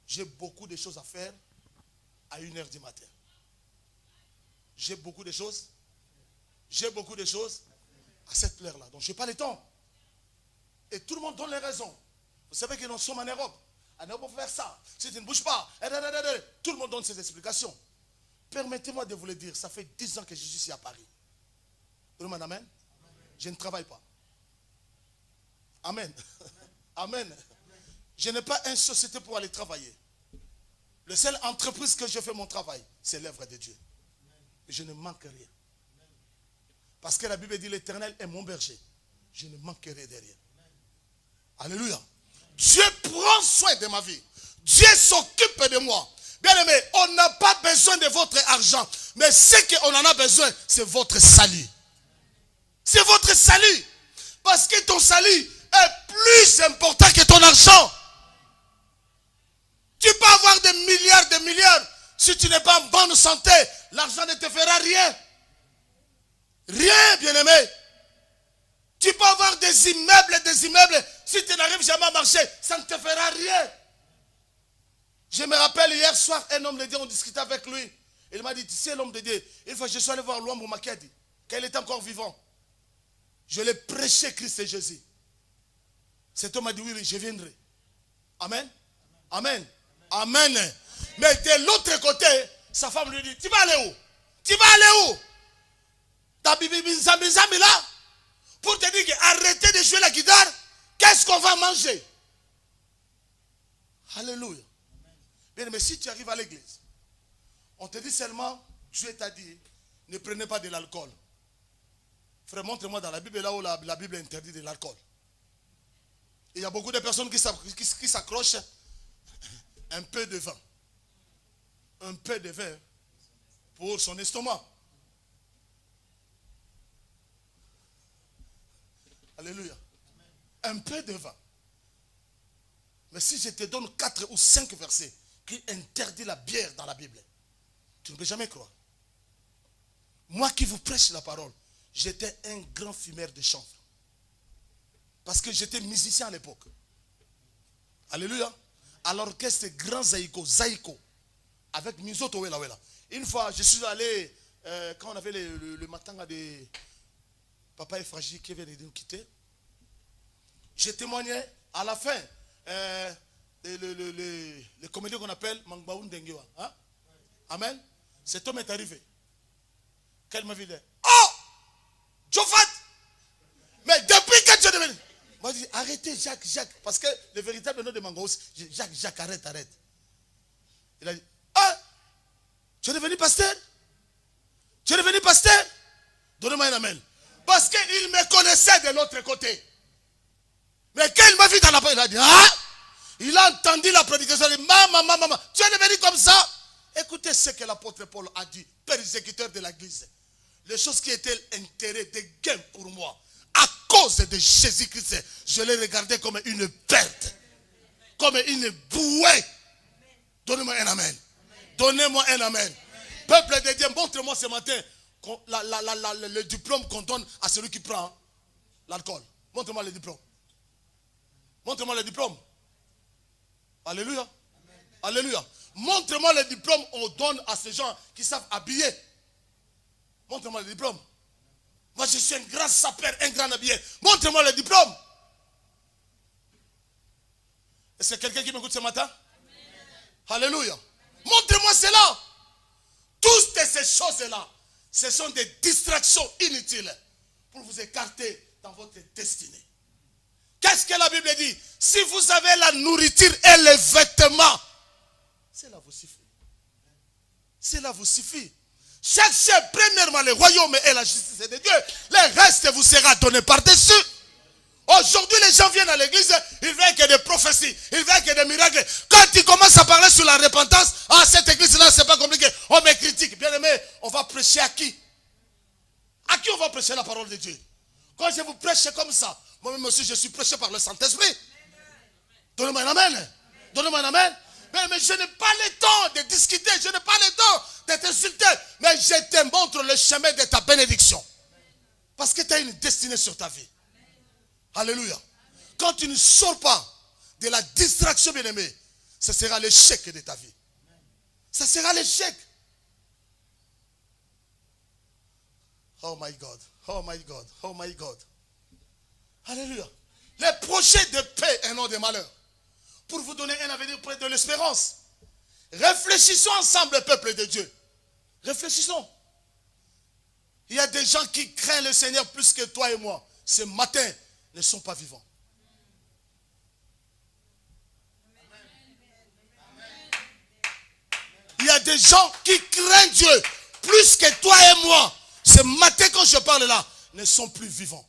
J'ai beaucoup de choses à faire à 1h du matin. J'ai beaucoup de choses à cette heure-là. Donc, je n'ai pas le temps. Et tout le monde donne les raisons. Vous savez que nous sommes en Europe. En Europe, on peut faire ça. Si tu ne bouges pas. Tout le monde donne ses explications. Permettez-moi de vous le dire. Ça fait 10 ans que je suis ici à Paris. Donnez-moi un amen. Je ne travaille pas. Amen. Amen. Je n'ai pas une société pour aller travailler. La seule entreprise que je fais mon travail, c'est l'œuvre de Dieu. Je ne manque rien. Parce que la Bible dit l'Éternel est mon berger. Je ne manquerai de rien. Alléluia. Dieu prend soin de ma vie. Dieu s'occupe de moi. Bien aimé, on n'a pas besoin de votre argent. Mais ce qu'on en a besoin, c'est votre salut. C'est votre salut. Parce que ton salut est plus important que ton argent. Tu peux avoir des milliards. Si tu n'es pas en bonne santé, l'argent ne te fera rien. Rien, bien-aimé. Tu peux avoir des immeubles. Si tu n'arrives jamais à marcher, ça ne te fera rien. Je me rappelle hier soir, un homme de Dieu, on discutait avec lui. Il m'a dit, tu sais l'homme de Dieu, une fois je suis allé voir l'homme Makadi, quand il était encore vivant. Je l'ai prêché Christ et Jésus. Cet homme m'a dit, oui, je viendrai. Amen. Amen. Amen. Mais de l'autre côté, sa femme lui dit, tu vas aller où? Tu vas aller où? Ta bibi là, pour te dire arrêtez de jouer la guitare, qu'est-ce qu'on va manger? Alléluia. Bien, mais si tu arrives à l'église, on te dit seulement, Dieu t'a dit, ne prenez pas de l'alcool. Frère, montre-moi dans la Bible, là où la Bible interdit de l'alcool. Il y a beaucoup de personnes qui s'accrochent un peu de vin. Un peu de vin pour son estomac. Alléluia. Un peu de vin. Mais si je te donne 4 ou 5 versets qui interdit la bière dans la Bible, tu ne peux jamais croire. Moi qui vous prêche la parole, j'étais un grand fumeur de chanvre. Parce que j'étais musicien à l'époque. Alléluia. À l'orchestre grand Zaïko, avec Mizoto Wela Wela. Une fois, je suis allé, quand on avait le matin à des papa et fragile qui venaient de nous quitter, j'ai témoigné à la fin, le comédien qu'on appelle Mangbaoun Dengewa. Hein? Amen. Cet homme est arrivé. Quelle m'a dit, oh, Jofat, mais depuis que tu es devenu. Moi je dis, arrêtez Jacques, parce que le véritable nom de Mangbaoun, Jacques, arrête. Il a dit, ah, tu es devenu pasteur? Tu es devenu pasteur? Donnez-moi un amen. Parce qu'il me connaissait de l'autre côté. Mais quand il m'a vu dans la porte, il a dit, ah, il a entendu la prédication, il a dit, maman, tu es devenu comme ça? Écoutez ce que l'apôtre Paul a dit, persécuteur de l'église. Les choses qui étaient intérêt de gain pour moi, à cause de Jésus-Christ, je les regardais comme une perte, comme une bouée. Donnez-moi un amen. Donnez-moi un amen. Peuple de Dieu, montre-moi ce matin le diplôme qu'on donne à celui qui prend l'alcool. Montre-moi le diplôme. Montre-moi le diplôme. Alléluia. Amen. Alléluia. Montre-moi le diplôme qu'on donne à ces gens qui savent habiller. Montre-moi le diplôme. Moi, je suis un grand sapeur, un grand habillé. Montre-moi le diplôme. Est-ce que quelqu'un qui m'écoute ce matin? Amen. Alléluia. Montre-moi cela. Toutes ces choses-là, ce sont des distractions inutiles pour vous écarter dans votre destinée. Qu'est-ce que la Bible dit? Si vous avez la nourriture et les vêtements, cela vous suffit. Cela vous suffit. Cherchez premièrement le royaume et la justice de Dieu. Le reste vous sera donné par-dessus. Aujourd'hui, les gens viennent à l'église, ils veulent que des prophéties, ils veulent que des miracles. Quand ils commencent à parler sur la repentance, ah, cette église-là, c'est pas compliqué. On me critique. Bien aimé, on va prêcher à qui? À qui on va prêcher la parole de Dieu? Quand je vous prêche comme ça, moi-même aussi, je suis prêché par le Saint-Esprit. Donnez-moi un amen. Donnez-moi un amen. Mais je n'ai pas le temps de discuter, je n'ai pas le temps de t'insulter. Mais je te montre le chemin de ta bénédiction. Parce que tu as une destinée sur ta vie. Alléluia. Quand tu ne sors pas de la distraction, bien-aimé, ce sera l'échec de ta vie. Ce sera l'échec. Oh my God. Oh my God. Oh my God. Alléluia. Les projets de paix et non de malheur. Pour vous donner un avenir près de l'espérance. Réfléchissons ensemble, peuple de Dieu. Réfléchissons. Il y a des gens qui craignent le Seigneur plus que toi et moi. Ce matin, ne sont pas vivants. Il y a des gens qui craignent Dieu plus que toi et moi. Ce matin, quand je parle là, ne sont plus vivants.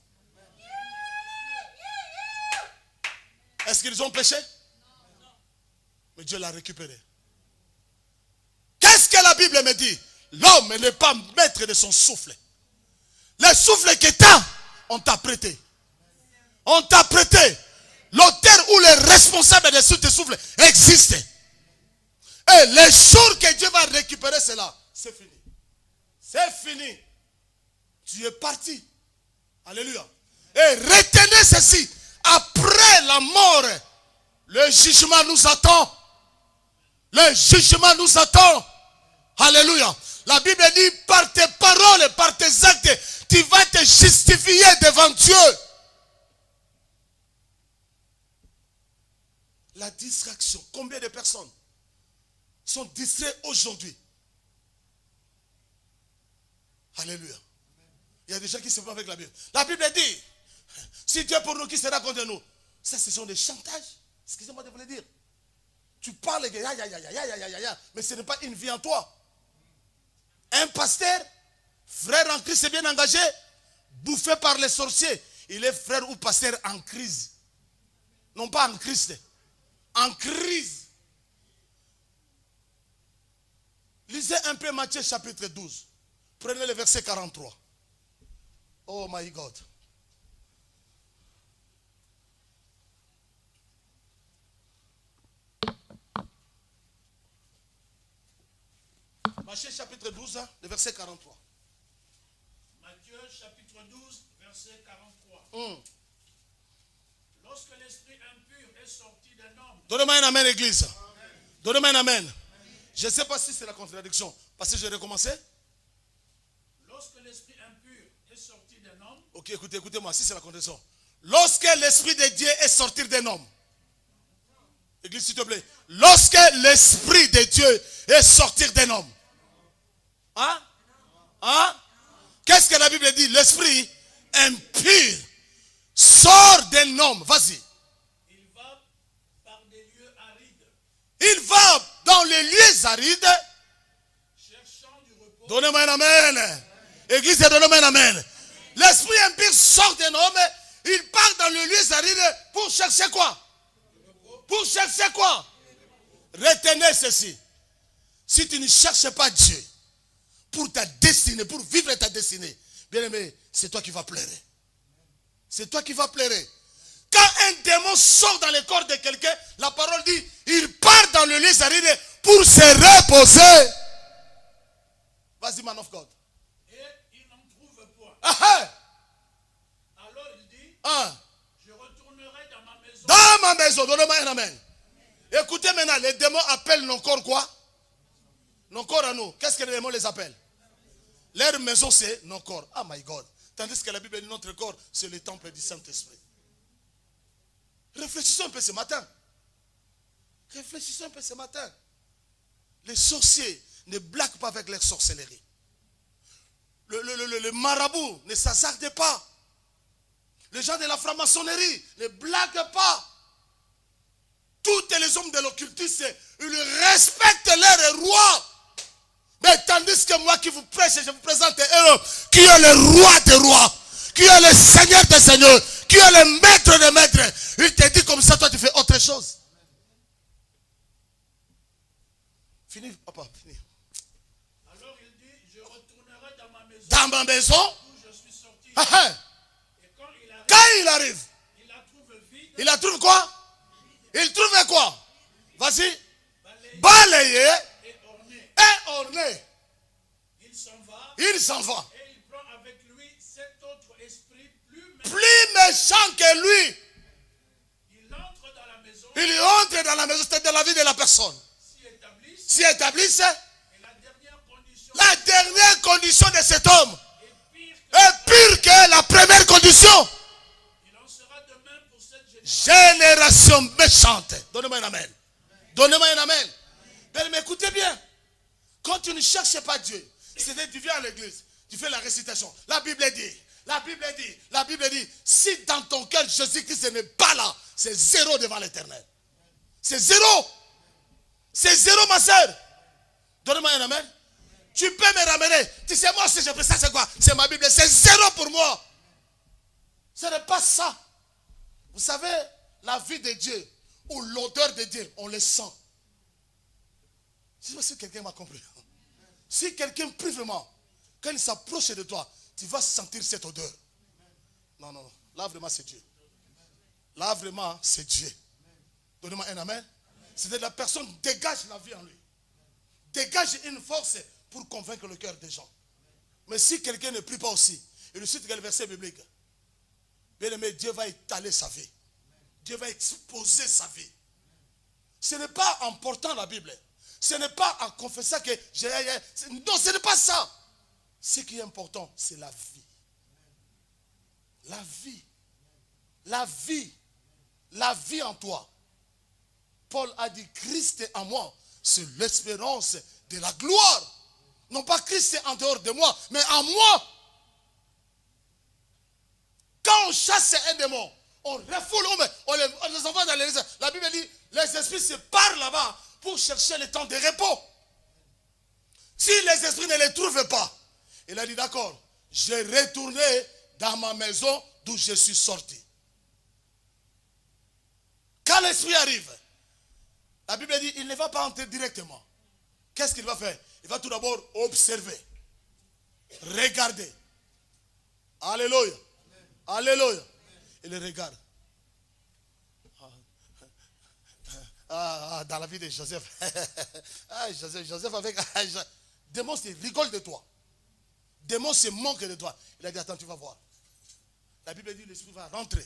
Est-ce qu'ils ont péché? Mais Dieu l'a récupéré. Qu'est-ce que la Bible me dit? L'homme n'est pas maître de son souffle. Le souffle que tu as, On t'a prêté. On t'a prêté. L'auteur ou le responsable de ce souffle existe. Et les jours que Dieu va récupérer cela, c'est fini. C'est fini. Tu es parti. Alléluia. Et retenez ceci. Après la mort, le jugement nous attend. Le jugement nous attend. Alléluia. La Bible dit, par tes paroles, par tes actes, tu vas te justifier devant Dieu. La distraction. Combien de personnes sont distraites aujourd'hui? Alléluia. Il y a des gens qui se font avec la Bible. La Bible dit, si Dieu est pour nous, qui sera contre nous? Ça, ce sont des chantages. Excusez-moi de vous le dire. Tu parles, mais ce n'est pas une vie en toi. Un pasteur, frère en Christ, est bien engagé, bouffé par les sorciers. Il est frère ou pasteur en crise. Non pas en Christ, en crise. Lisez un peu Matthieu chapitre 12. Prenez le verset 43. Oh my God. Matthieu chapitre 12, le verset 43. Matthieu chapitre 12, verset 43. Lorsque l'esprit impur est sorti d'un homme. Donnez-moi un amen, église. Donnez-moi un amen. Je ne sais pas si c'est la contradiction. Parce que j'ai recommencé. Lorsque l'esprit impur est sorti d'un homme. Ok, écoutez-moi, si c'est la contradiction. Lorsque l'esprit de Dieu est sorti d'un homme. Église, s'il te plaît. Lorsque l'esprit de Dieu est sorti d'un homme. Hein? Hein? Qu'est-ce que la Bible dit? L'esprit impur sort d'un homme. Vas-y. Il va par des lieux arides. Il va dans les lieux arides. Cherchant du repos. Donnez-moi un amen. Église, donnez-moi un amen. L'esprit impur sort d'un homme. Il part dans les lieux arides pour chercher quoi? Pour chercher quoi? Retenez ceci. Si tu ne cherches pas Dieu pour ta destinée, pour vivre ta destinée, bien aimé, c'est toi qui vas pleurer. C'est toi qui vas pleurer. Quand un démon sort dans le corps de quelqu'un, la parole dit, il part dans le lieu aride pour se reposer. Vas-y, man of God. Et il n'en trouve point. Ah, Alors il dit, ah. je retournerai dans ma maison. Dans ma maison, donnez-moi un amen. Écoutez maintenant, les démons appellent nos corps quoi? Nos corps à nous. Qu'est-ce que les démons les appellent? Leur maison c'est nos corps. Oh my God. Tandis que la Bible dit notre corps c'est le temple du Saint-Esprit. Réfléchissons un peu ce matin. Réfléchissons un peu ce matin. Les sorciers ne blaguent pas avec leur sorcellerie. Le marabout ne s'hasarde pas. Les gens de la franc-maçonnerie ne blaguent pas. Tous les hommes de l'occultisme, ils respectent leur roi. Mais tandis que moi qui vous prêche, je vous présente un qui est le roi des rois, qui est le seigneur des seigneurs, qui est le maître des maîtres. Il te dit comme ça, toi tu fais autre chose. Fini, papa, fini. Alors il dit, je retournerai dans ma maison. Dans ma maison, Où je suis sorti. Et quand il arrive, il la trouve vide. il la trouve quoi? Il trouve quoi? Vas-y. Balayé Et ornée. et orné. Il s'en va. Il s'en va. Et il prend avec lui cet autre esprit Plus méchant que lui. Il entre dans la maison. Il entre dans la maison, c'est dans la vie de la personne. S'y établissent. Et La dernière condition de cet homme est pire que la première condition. il en sera de même pour cette génération. Génération méchante. Donnez-moi un amen. Donnez-moi un amen. Mais écoutez bien. Quand tu ne cherches pas Dieu, c'est-à-dire tu viens à l'église, tu fais la récitation. La Bible dit, si dans ton cœur Jésus-Christ n'est pas là, c'est zéro devant l'éternel. C'est zéro. C'est zéro, ma soeur. Donne-moi un amen. Tu peux me ramener. Tu sais, moi aussi, j'ai pris ça, c'est quoi? C'est ma Bible. C'est zéro pour moi. Ce n'est pas ça. Vous savez, la vie de Dieu ou l'odeur de Dieu, on le sent. Je ne sais pas si quelqu'un m'a compris. Si quelqu'un prie vraiment, quand il s'approche de toi, tu vas sentir cette odeur. Non, non, non. Là, vraiment, c'est Dieu. Là, vraiment, c'est Dieu. Donnez-moi un amen. C'est-à-dire la personne dégage la vie en lui. Dégage une force pour convaincre le cœur des gens. Mais si quelqu'un ne prie pas aussi, il cite quel verset biblique? Bien aimé, Dieu va étaler sa vie. Dieu va exposer sa vie. Ce n'est pas en portant la Bible. Ce n'est pas en confessant que j'ai... Non, ce n'est pas ça. Ce qui est important, c'est la vie. La vie. La vie. La vie en toi. Paul a dit, Christ est en moi. C'est l'espérance de la gloire. Non pas Christ est en dehors de moi, mais en moi. Quand on chasse un démon, on refoule, on les envoie dans l'église. La Bible dit, les esprits se partent là-bas pour chercher le temps de repos. Si les esprits ne les trouvent pas, il a dit, d'accord, je retourné dans ma maison d'où je suis sorti. Quand l'esprit arrive, la Bible dit, il ne va pas entrer directement. Qu'est-ce qu'il va faire? Il va tout d'abord observer, regarder. Alléluia. Alléluia. Il le regarde. Dans la vie de Joseph. Joseph avec... Démon se rigole de toi. Démon se moque de toi. Il a dit, attends, tu vas voir. La Bible dit, l'esprit va rentrer.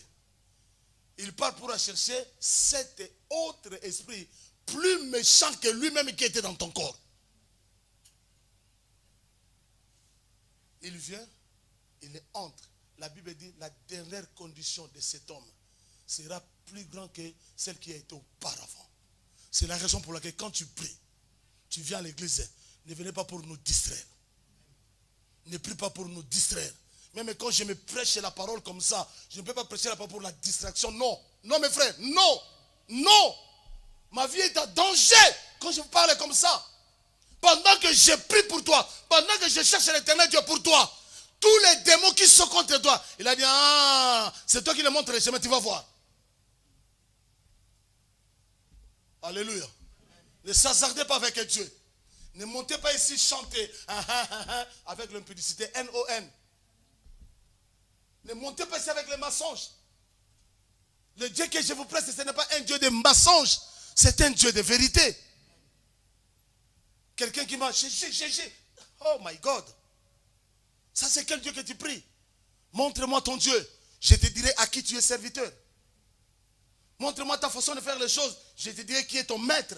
Il part pour chercher cet autre esprit plus méchant que lui-même qui était dans ton corps. Il vient, il entre. La Bible dit, la dernière condition de cet homme sera plus grande que celle qui a été auparavant. C'est la raison pour laquelle quand tu pries, tu viens à l'église, ne venez pas pour nous distraire. Ne prie pas pour nous distraire. Même quand je me prêche la parole comme ça, je ne peux pas prêcher la parole pour la distraction. Non. Non, mes frères. Non. Non. Ma vie est en danger quand je vous parle comme ça. Pendant que je prie pour toi, pendant que je cherche l'éternel Dieu pour toi, tous les démons qui sont contre toi, il a dit, ah, c'est toi qui les montres le chemin, tu vas voir. Alléluia. Ne s'hasardez pas avec Dieu. Ne montez pas ici chanter avec l'impudicité, N-O-N. Ne montez pas ici avec les mensonges. Le Dieu que je vous prête, ce n'est pas un Dieu de mensonges, c'est un Dieu de vérité. Quelqu'un qui m'a... Oh my God. Ça, c'est quel Dieu que tu pries? Montre-moi ton Dieu. Je te dirai à qui tu es serviteur. Montre-moi ta façon de faire les choses. Je te dirai qui est ton maître.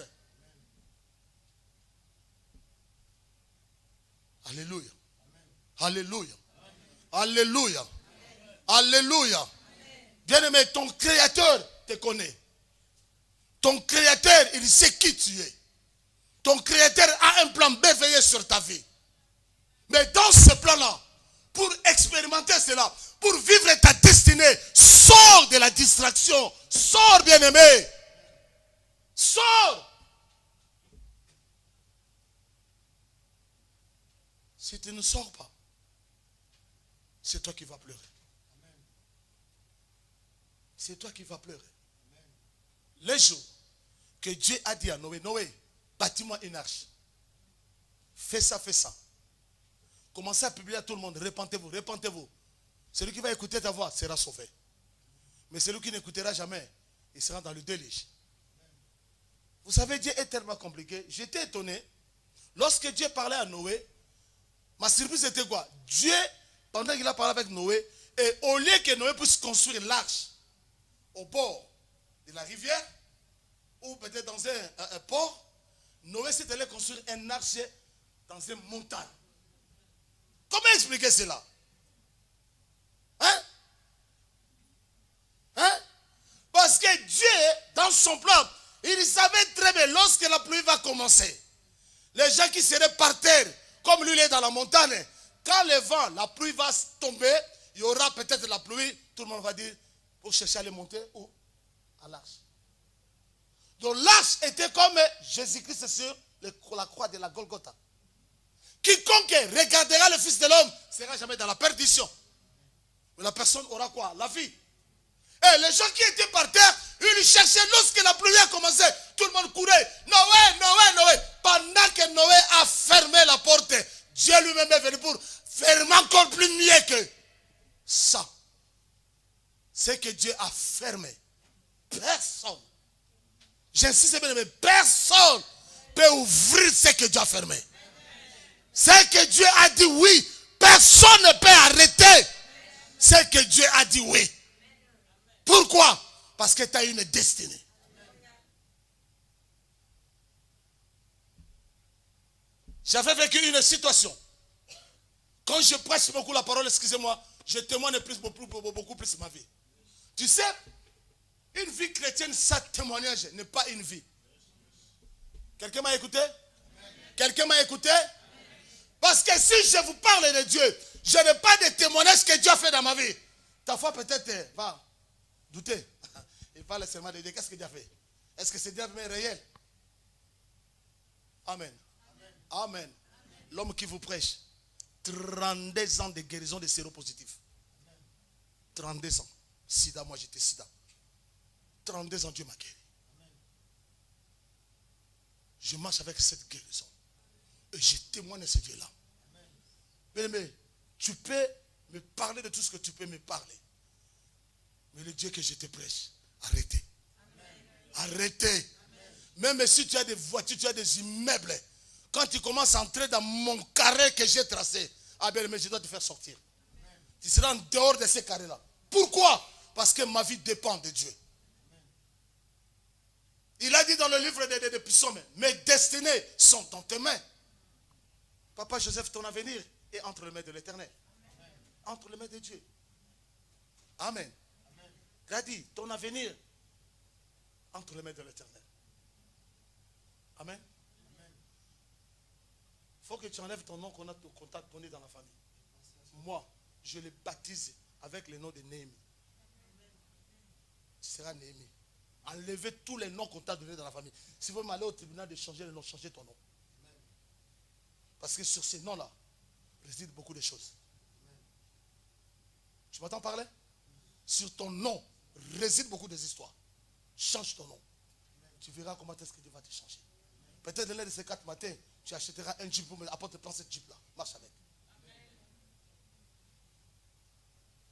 Alléluia. Alléluia. Alléluia. Alléluia. Bien-aimé, ton Créateur te connaît. Ton Créateur, il sait qui tu es. Ton Créateur a un plan merveilleux sur ta vie. Mais dans ce plan-là, pour expérimenter cela, pour vivre ta destinée, sors de la distraction. Sors, bien-aimé. Sors. Si tu ne sors pas, c'est toi qui vas pleurer. C'est toi qui vas pleurer. Les jours que Dieu a dit à Noé, Noé, bâtis-moi une arche. Fais ça, fais ça. Commencez à publier à tout le monde, repentez-vous, repentez-vous. Celui qui va écouter ta voix sera sauvé. Mais celui qui n'écoutera jamais, il sera dans le déluge. Vous savez, Dieu est tellement compliqué. J'étais étonné. Lorsque Dieu parlait à Noé, ma surprise était quoi? Dieu, pendant qu'il a parlé avec Noé, et au lieu que Noé puisse construire l'arche au bord de la rivière, ou peut-être dans un port, Noé s'est allé construire un arche dans une montagne. Comment expliquer cela? Hein? Hein? Parce que Dieu, dans son plan, il savait très bien, lorsque la pluie va commencer, les gens qui seraient par terre, comme lui il est dans la montagne, quand le vent, la pluie va tomber, il y aura peut-être la pluie, tout le monde va dire, pour chercher à aller monter où? À l'arche. Donc l'arche était comme Jésus-Christ sur la croix de la Golgotha. Quiconque regardera le Fils de l'homme ne sera jamais dans la perdition. Mais la personne aura quoi? La vie. Et les gens qui étaient par terre, ils cherchaient lorsque la pluie a commencé. Tout le monde courait. Noé, Noé, Noé. Pendant que Noé a fermé la porte, Dieu lui-même est venu pour fermer encore plus mieux que ça. Dieu a fermé, personne, j'insiste bien, mais personne peut ouvrir ce que Dieu a fermé. Ce que Dieu a dit oui, personne ne peut arrêter ce que Dieu a dit oui. Pourquoi? Parce que tu as une destinée. J'avais vécu une situation. Quand je prêche beaucoup la parole, excusez-moi, je témoigne beaucoup plus ma vie. Tu sais, une vie chrétienne sans témoignage n'est pas une vie. Quelqu'un m'a écouté? Quelqu'un m'a écouté? Parce que si je vous parle de Dieu, je n'ai pas de témoignage que Dieu a fait dans ma vie. Ta foi peut-être va douter. Il parle seulement de Dieu. Qu'est-ce que Dieu a fait? Est-ce que c'est Dieu même réel? Amen. Amen. L'homme qui vous prêche, 32 ans de guérison de séropositifs. 32 ans. Sida, moi j'étais sida. 32 ans, Dieu m'a guéri. Je marche avec cette guérison. Et je témoigne à ce Dieu-là. Mais tu peux me parler de tout ce que tu peux me parler. Mais le Dieu que je te prêche, arrêtez. Arrêtez. Même si tu as des voitures, tu as des immeubles, quand tu commences à entrer dans mon carré que j'ai tracé, ah bien, mais je dois te faire sortir. Tu seras en dehors de ces carrés-là. Pourquoi? Parce que ma vie dépend de Dieu. Il a dit dans le livre des psaumes, mes destinées sont dans tes mains. Papa Joseph, ton avenir est entre les mains de l'Éternel. Entre les mains de Dieu. Amen. Grady, ton avenir entre les mains de l'Éternel. Amen. Il faut que tu enlèves ton nom qu'on a donné dans la famille. Moi, je le baptise avec le nom de Néhémie. Tu seras Néhémie. Enlevez tous les noms qu'on t'a donnés dans la famille. Si vous m'allez au tribunal de changer le nom, changez ton nom. Parce que sur ces noms-là, résident beaucoup de choses. Tu m'entends parler? Sur ton nom, résident beaucoup des histoires. Change ton nom. Tu verras comment est-ce que Dieu va te changer. Peut-être l'un de ces 4 matins, tu achèteras un jeep pour me apporter, prends cette jeep-là. Marche avec.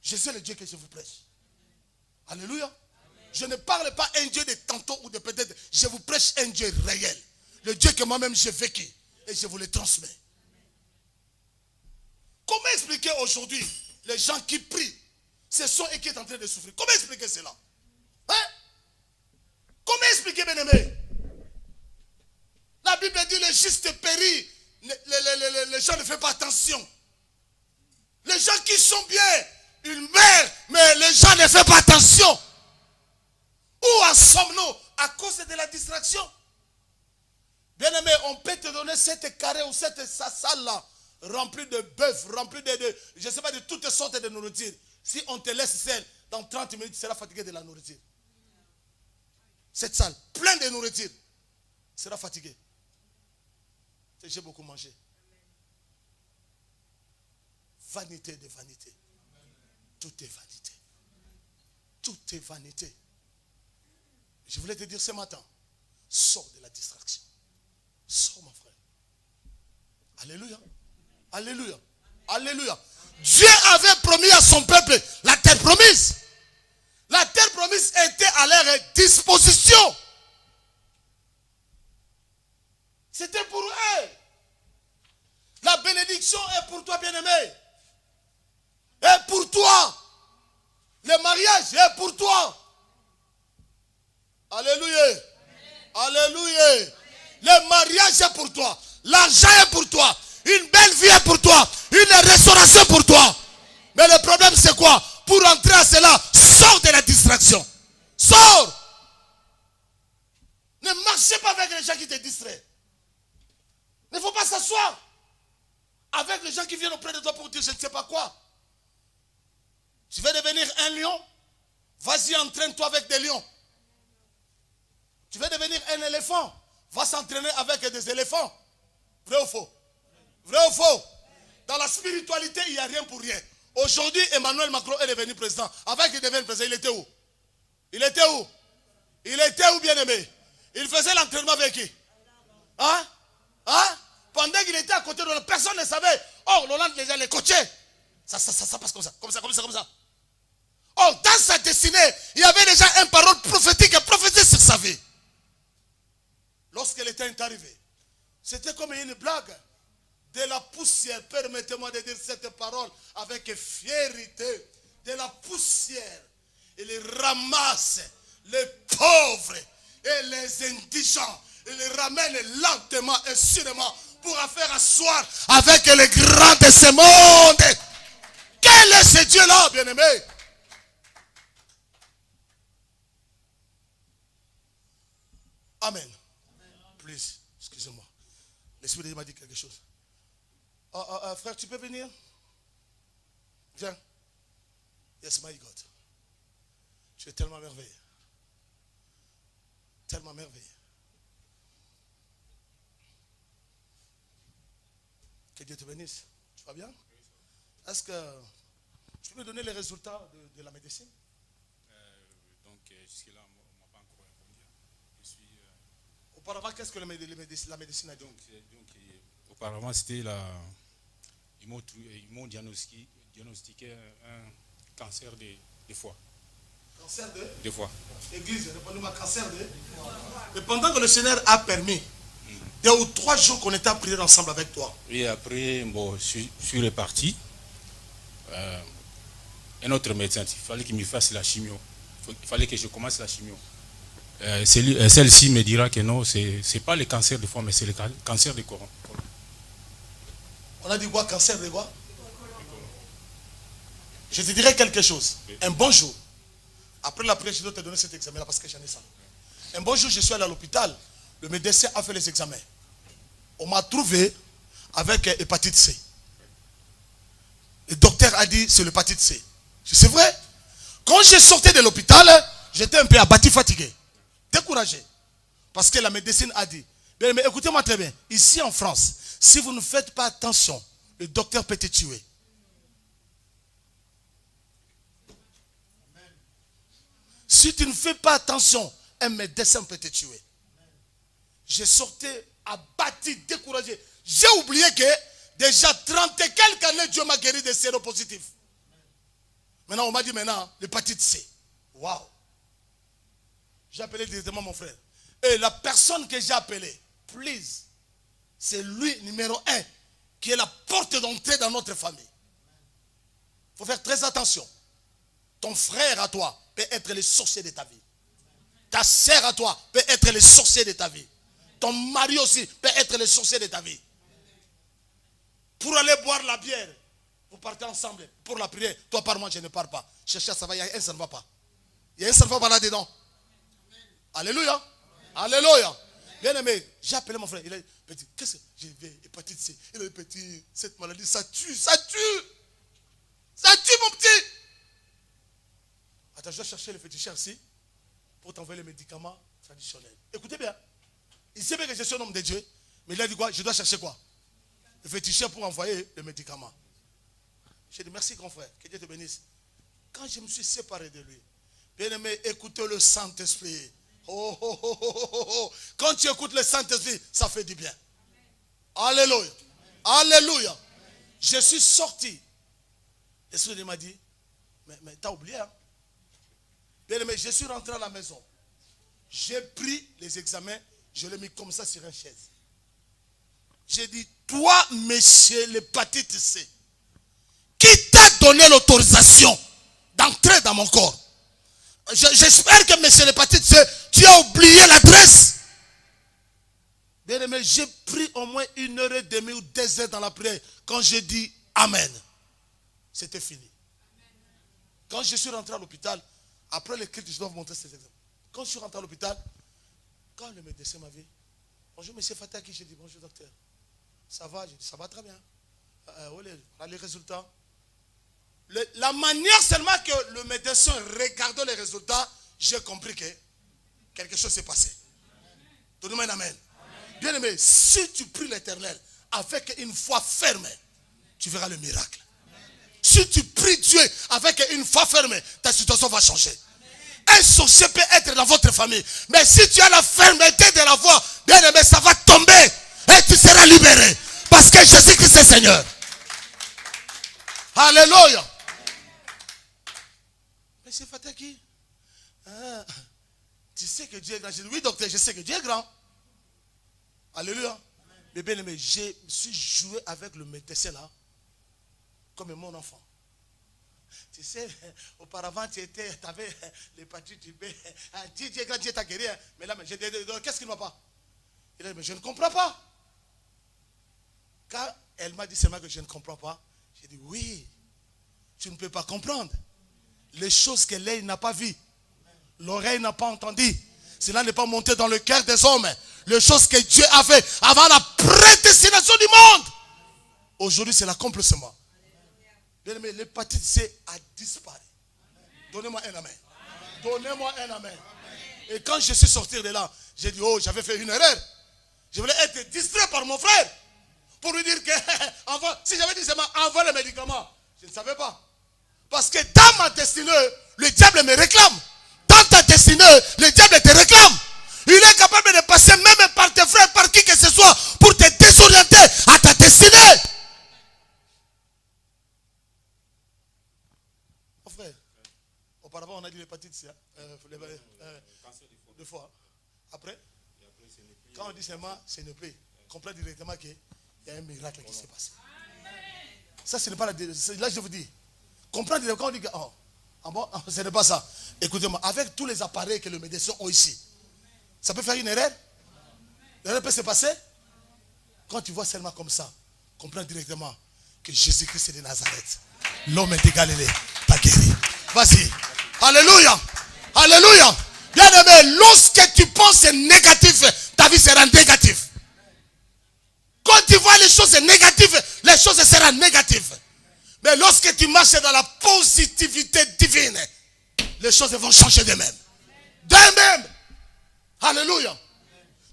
Je sais le Dieu que je vous prêche. Alléluia. Je ne parle pas un Dieu de tantôt ou de peut-être. Je vous prêche un Dieu réel. Le Dieu que moi-même j'ai vécu. Et je vous le transmets. Comment expliquer aujourd'hui les gens qui prient, ce sont eux qui sont en train de souffrir? Comment expliquer cela? Hein? Comment expliquer, bien-aimé? La Bible dit le juste périt. Les gens ne font pas attention. Les gens qui sont bien, ils meurent, mais les gens ne font pas attention. Où en sommes-nous? À cause de la distraction. Bien-aimé, on peut te donner cette carré ou cette salle-là, remplie de bœuf, remplie je ne sais pas, de toutes sortes de nourriture. Si on te laisse seul, dans 30 minutes, tu seras fatigué de la nourriture. Cette salle, pleine de nourriture, tu seras fatigué. J'ai beaucoup mangé. Vanité de vanité. Tout est vanité. Tout est vanité. Je voulais te dire ce matin, sors de la distraction. Sors, mon frère. Alléluia. Alléluia. Alléluia. Dieu avait promis à son peuple la terre promise. La terre promise était à leur disposition. C'était pour eux. La bénédiction est pour toi, bien-aimé. Et pour toi. Le mariage est pour toi. Alléluia. Alléluia. Le mariage est pour toi. L'argent est pour toi. Une belle vie est pour toi. Une restauration est pour toi. Mais le problème c'est quoi? Pour entrer à cela, sors de la distraction. Sors. Ne marchez pas avec les gens qui te distraient. Il ne faut pas s'asseoir avec les gens qui viennent auprès de toi pour dire je ne sais pas quoi. Tu veux devenir un lion? Vas-y, entraîne-toi avec des lions. Tu veux devenir un éléphant? Va s'entraîner avec des éléphants. Vrai ou faux? Vrai ou faux? Dans la spiritualité, il n'y a rien pour rien. Aujourd'hui, Emmanuel Macron est devenu président. Avant qu'il devienne président, il était où? Il était où? Il était où, bien-aimé? Il faisait l'entraînement avec qui? Hein? Hein? Pendant qu'il était à côté de l'Hollande, personne ne savait. Oh, l'Hollande déjà les coachait. Ça passe comme ça. Comme ça. Oh, dans sa destinée, il y avait déjà une parole prophétique et prophétique sur sa vie. Lorsque l'état est arrivé, c'était comme une blague. De la poussière, permettez-moi de dire cette parole avec fierté. De la poussière, il ramasse les pauvres et les indigents. Il les ramène lentement et sûrement pour faire asseoir avec les grands de ce monde. Quel est ce Dieu-là, bien-aimé? Amen. Please, excusez-moi. L'Esprit de Dieu m'a dit quelque chose. Frère, tu peux venir? Viens. Yes, my God. Tu es tellement merveilleux. Tellement merveilleux. Que Dieu te bénisse. Tu vas bien? Est-ce que tu peux me donner les résultats de la médecine? Jusque-là, on ne m'a pas encore répondu. Je suis, Auparavant, qu'est-ce que la médecine a dit? Auparavant, c'était ils m'ont diagnostiqué un cancer de foie. Cancer de foie. Église, répondez-moi, cancer de foie. Mais pendant que le Seigneur a permis, 2 ou 3 jours qu'on était à prier ensemble avec toi. Et après, je suis reparti. Un autre médecin, il fallait qu'il me fasse la chimio. Il fallait que je commence la chimio. Celle-ci me dira que non, ce n'est pas le cancer de foie, mais c'est le cancer de côlon. On a dit quoi? Cancer de quoi? Je te dirai quelque chose. Un bon jour, après la prière, je dois te donner cet examen-là parce que j'en ai ça. Un bon jour, je suis allé à l'hôpital. Le médecin a fait les examens. On m'a trouvé avec hépatite C. Le docteur a dit c'est l'hépatite C. C'est vrai. Quand je sortais de l'hôpital, j'étais un peu abattu, fatigué, découragé. Parce que la médecine a dit. Mais écoutez-moi très bien. Ici en France, si vous ne faites pas attention, le docteur peut te tuer. Si tu ne fais pas attention, un médecin peut te tuer. Je sortais abattu, découragé. J'ai oublié que déjà 30 et quelques années, Dieu m'a guéri des séropositifs. Maintenant, on m'a dit l'hépatite C. Waouh. J'ai appelé directement mon frère. Et la personne que j'ai appelée, please, c'est lui, numéro 1, qui est la porte d'entrée dans notre famille. Il faut faire très attention. Ton frère à toi peut être le sorcier de ta vie. Ta sœur à toi peut être le sorcier de ta vie. Ton mari aussi peut être le sorcier de ta vie. Pour aller boire la bière, vous partez ensemble pour la prière. Toi par moi, je ne pars pas. Cherchez, ça va, il y a un, ça ne va pas. Il y a un, ça ne va pas là-dedans. Alléluia. Alléluia. Bien aimé, j'ai appelé mon frère. Il a dit, petit, qu'est-ce que j'ai hépatite C. Il a dit, petit, cette maladie, ça tue, ça tue. Ça tue, mon petit. Attends, je dois chercher le féticheur ici pour t'envoyer les médicaments traditionnels. Écoutez bien. Il sait bien que je suis un homme de Dieu. Mais il a dit quoi? Je dois chercher quoi? Le féticheur pour envoyer les médicaments. J'ai dit, merci grand frère. Que Dieu te bénisse. Quand je me suis séparé de lui, bien aimé, écoutez le Saint-Esprit. Oh, oh, oh, oh, oh, oh. Quand tu écoutes le Saint-Esprit, ça fait du bien. Alléluia. Alléluia. Je suis sorti. L'Esprit m'a dit, mais t'as oublié, hein? Bien aimé, je suis rentré à la maison. J'ai pris les examens, je l'ai mis comme ça sur une chaise. J'ai dit, toi, monsieur l'hépatite C, qui t'a donné l'autorisation d'entrer dans mon corps? J'espère que monsieur l'hépatite C, tu as oublié l'adresse. Bien aimé, j'ai pris au moins 1h30 ou 2 heures dans la prière. Quand j'ai dit Amen, c'était fini. Quand je suis rentré à l'hôpital, après les critiques, je dois vous montrer ces exemples. Quand je suis rentré à l'hôpital, quand le médecin m'a vu, bonjour monsieur Fataki, j'ai dit bonjour docteur. Ça va? J'ai dit ça va très bien. Les résultats. La manière seulement que le médecin regardait les résultats, j'ai compris que quelque chose s'est passé. Donnez-moi un amen. Bien aimé, si tu pries l'Éternel avec une foi ferme, tu verras le miracle. Si tu pries Dieu avec une foi ferme, ta situation va changer. Un sorcier peut être dans votre famille, mais si tu as la fermeté de la foi, bien aimé, ça va tomber et tu seras libéré. Parce que Jésus-Christ est Seigneur. Alléluia. Mais monsieur Fataki, tu sais que Dieu est grand. J'ai dit, oui, docteur, je sais que Dieu est grand. Alléluia. Mais bien aimé, je suis joué avec le médecin là, comme mon enfant. Tu sais, auparavant, tu avais l'hépatite B. Dieu est grand, Dieu t'a guéri. Mais là, qu'est-ce qu'il ne va pas? Il a dit, mais je ne comprends pas. Quand elle m'a dit seulement que je ne comprends pas, j'ai dit, oui, tu ne peux pas comprendre. Les choses que l'œil n'a pas vues, l'oreille n'a pas entendu, cela n'est pas monté dans le cœur des hommes. Les choses que Dieu a fait avant la prédestination du monde. Aujourd'hui, c'est l'accomplissement. Bien aimé, l'hépatite C a disparu. Donnez-moi un amen. Donnez-moi un amen. Et quand je suis sorti de là, j'ai dit, oh, j'avais fait une erreur. Je voulais être distrait par mon frère. Pour lui dire que, si j'avais dit seulement, envoie les médicaments. Je ne savais pas. Parce que dans ma destinée, le diable me réclame. Dans ta destinée, le diable te réclame. Il est capable de passer même par tes frères, par qui que ce soit, pour te désorienter à ta destinée. Mon frère, auparavant on a dit l'hépatite C, deux fois. Après, quand on dit seulement c'est ne plus, comprends directement qu'il y a un miracle qui s'est passé. Ça, ce n'est pas la. Là, je vous dis, comprends directement quand on dit que bon, ce n'est pas ça. Écoutez-moi, avec tous les appareils que les médecins ont ici, ça peut faire une erreur? L'erreur peut se passer? Quand tu vois seulement comme ça, comprends directement que Jésus-Christ est de Nazareth. L'homme de Galilée t'a guéri. Vas-y. Alléluia. Alléluia. Bien aimé, lorsque tu penses négatif, ta vie sera négative. Quand tu vois les choses négatives, les choses seront négatives. Mais lorsque tu marches dans la positivité divine, les choses vont changer d'elles-mêmes. D'elles-mêmes. Alléluia.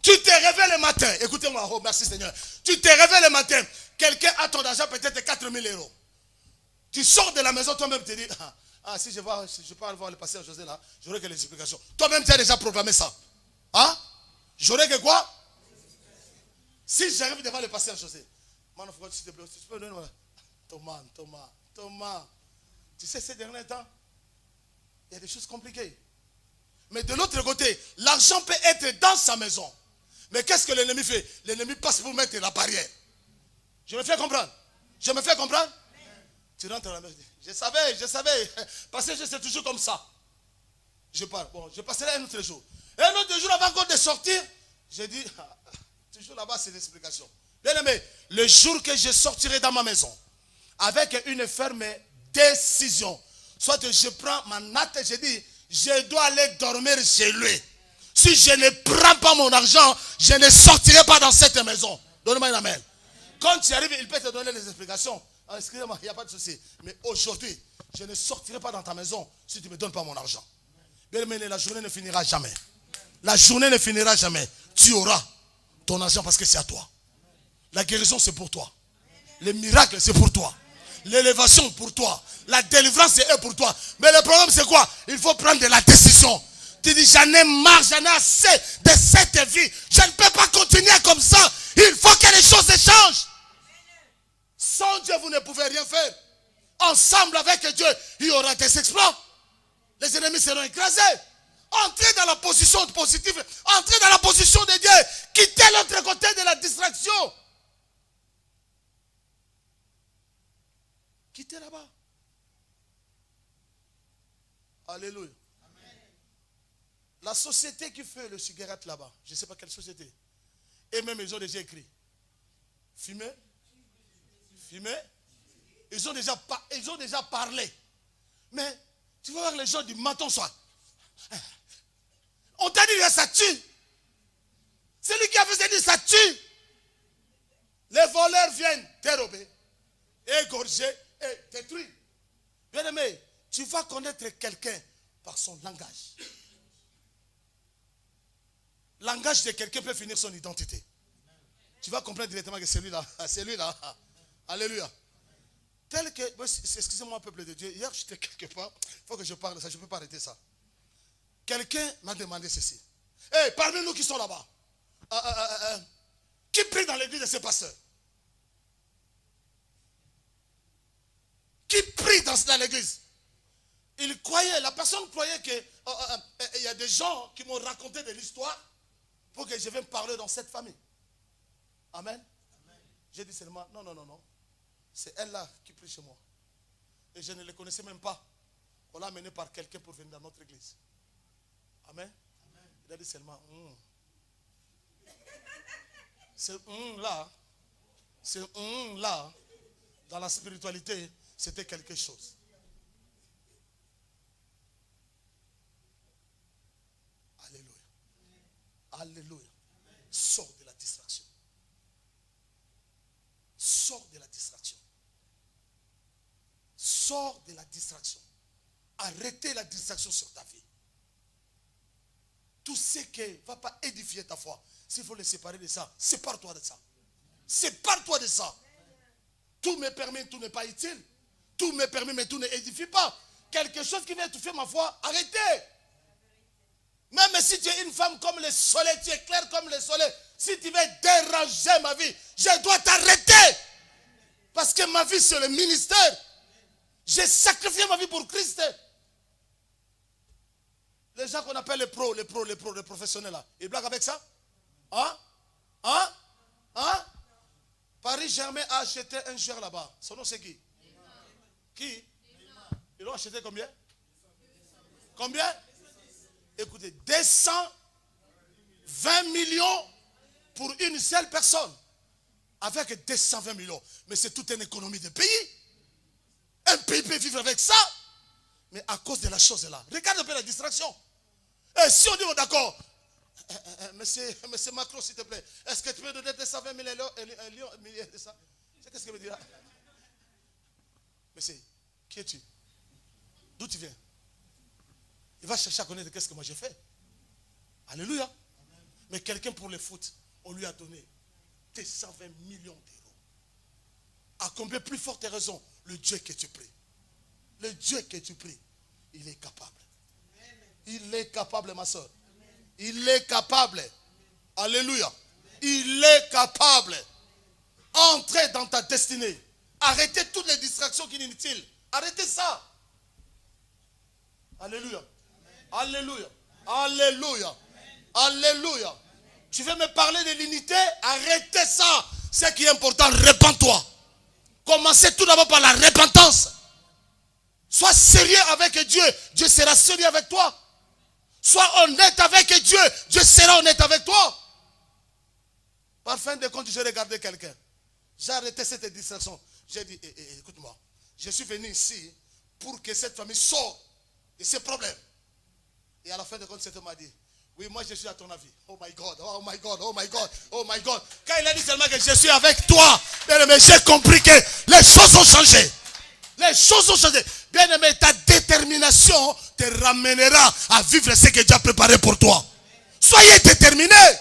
Tu te réveilles le matin. Écoutez-moi. Oh, merci Seigneur. Tu te réveilles le matin. Quelqu'un a ton argent, peut-être 4 000 euros. Tu sors de la maison, toi-même tu te dis, si je peux voir le pasteur José là, j'aurai que les explications. Toi-même tu as déjà proclamé ça. Hein? J'aurai que quoi? Si j'arrive devant le pasteur José, s'il te plaît, tu peux donner Thomas. Tu sais, ces derniers temps, il y a des choses compliquées. Mais de l'autre côté, l'argent peut être dans sa maison. Mais qu'est-ce que l'ennemi fait? L'ennemi passe pour mettre la barrière. Je me fais comprendre. Je me fais comprendre? Tu rentres à la maison. Je savais. Parce que c'est toujours comme ça. Je pars. Bon, je passerai un autre jour. Et un autre jour avant encore de sortir, j'ai dit, toujours là-bas, c'est l'explication. Bien aimé, le jour que je sortirai dans ma maison, avec une ferme décision, soit je prends ma natte et je dis, je dois aller dormir chez lui. Si je ne prends pas mon argent, je ne sortirai pas dans cette maison. Donne-moi un amen. Quand tu arrives, il peut te donner les explications. Excusez-moi, il n'y a pas de souci. Mais aujourd'hui, je ne sortirai pas dans ta maison si tu ne me donnes pas mon argent. Bien aimé, la journée ne finira jamais. La journée ne finira jamais. Tu auras ton argent parce que c'est à toi. La guérison, c'est pour toi. Les miracles, c'est pour toi. L'élévation, pour toi. La délivrance, c'est pour toi. Mais le problème, c'est quoi? Il faut prendre de la décision. Tu dis, j'en ai marre, j'en ai assez de cette vie. Je ne peux pas continuer comme ça. Il faut que les choses changent. Sans Dieu, vous ne pouvez rien faire. Ensemble avec Dieu, il y aura des exploits. Les ennemis seront écrasés. Entrez dans la position positive. Entrez dans la position de Dieu. Quittez l'autre côté de la distraction. Quittez là-bas. Alléluia. La société qui fait le cigarette là-bas, je ne sais pas quelle société. Et même ils ont déjà écrit. Fumer. Ils ont déjà parlé. Mais tu vas voir les gens du matin au soir. On t'a dit que ça tue. Celui qui a fait ça dit ça tue. Les voleurs viennent dérober, égorger et détruire. Bien aimé, tu vas connaître quelqu'un par son langage. Langage de quelqu'un peut finir son identité. Tu vas comprendre directement que c'est lui-là. Alléluia. Tel que, excusez-moi peuple de Dieu, hier j'étais quelque part, il faut que je parle de ça, je ne peux pas arrêter ça. Quelqu'un m'a demandé ceci. Hey, parmi nous qui sont là-bas, qui prie dans l'église de ces pasteurs? Qui prie dans l'église? Il croyait, la personne croyait que il y a des gens qui m'ont raconté de l'histoire pour que je vienne parler dans cette famille. Amen. J'ai dit seulement, non. C'est elle-là qui prie chez moi. Et je ne les connaissais même pas. On l'a amené par quelqu'un pour venir dans notre église. Amen. Il a dit seulement, c'est là. C'est là. Dans la spiritualité, c'était quelque chose. Alléluia. Alléluia. Sors de la distraction. Sors de la distraction. Sors de la distraction. Arrêtez la distraction sur ta vie. Tout ce qui ne va pas édifier ta foi, s'il faut les séparer de ça, sépare-toi de ça. Sépare-toi de ça. Tout me permet, tout n'est pas utile. Tout me permet, mais tout n'édifie pas. Quelque chose qui vient étouffer ma foi, arrêtez. Même si tu es une femme comme le soleil, tu es clair comme le soleil, si tu veux déranger ma vie, je dois t'arrêter. Parce que ma vie, c'est le ministère. J'ai sacrifié ma vie pour Christ. Les gens qu'on appelle les pros, les professionnels là, ils blaguent avec ça? Paris Germain a acheté un joueur là-bas. Son nom c'est qui? Qui? Ils l'ont acheté combien? Combien? Écoutez, 220 millions pour une seule personne. Avec 220 millions. Mais c'est toute une économie de pays. Un pays peut vivre avec ça. Mais à cause de la chose là. Regarde un peu la distraction. Et si on dit, oh, d'accord, monsieur Macron, s'il te plaît, est-ce que tu peux donner 220 000 millions de ça? C'est qu'est-ce qu'il me dira? Monsieur, qui es-tu? D'où tu viens? Il va chercher à connaître qu'est-ce que moi j'ai fait. Alléluia. Mais quelqu'un pour le foot, on lui a donné 220 millions d'euros. À combien plus forte raison, le Dieu que tu pries. Le Dieu que tu pries, il est capable. Il est capable, ma soeur. Il est capable. Alléluia. Il est capable. Entrez dans ta destinée. Arrêtez toutes les distractions qui sont inutiles. Arrêtez ça. Alléluia. Alléluia. Alléluia. Alléluia. Tu veux me parler de l'unité? Arrêtez ça. Ce qui est important, répands-toi. Commencez tout d'abord par la repentance. Sois sérieux avec Dieu. Dieu sera sérieux avec toi. Sois honnête avec Dieu. Dieu sera honnête avec toi. Par fin de compte, j'ai regardé quelqu'un. J'ai arrêté cette distraction. J'ai dit, écoute-moi. Je suis venu ici pour que cette famille sorte de ces problèmes. Et à la fin de compte, cet homme m'a dit, oui, moi je suis à ton avis. Oh my God, oh my God, oh my God, oh my God. Quand il a dit seulement que je suis avec toi, bien aimé, j'ai compris que les choses ont changé. Les choses ont changé. Bien aimé, ta détermination te ramènera à vivre ce que Dieu a préparé pour toi. Soyez déterminés.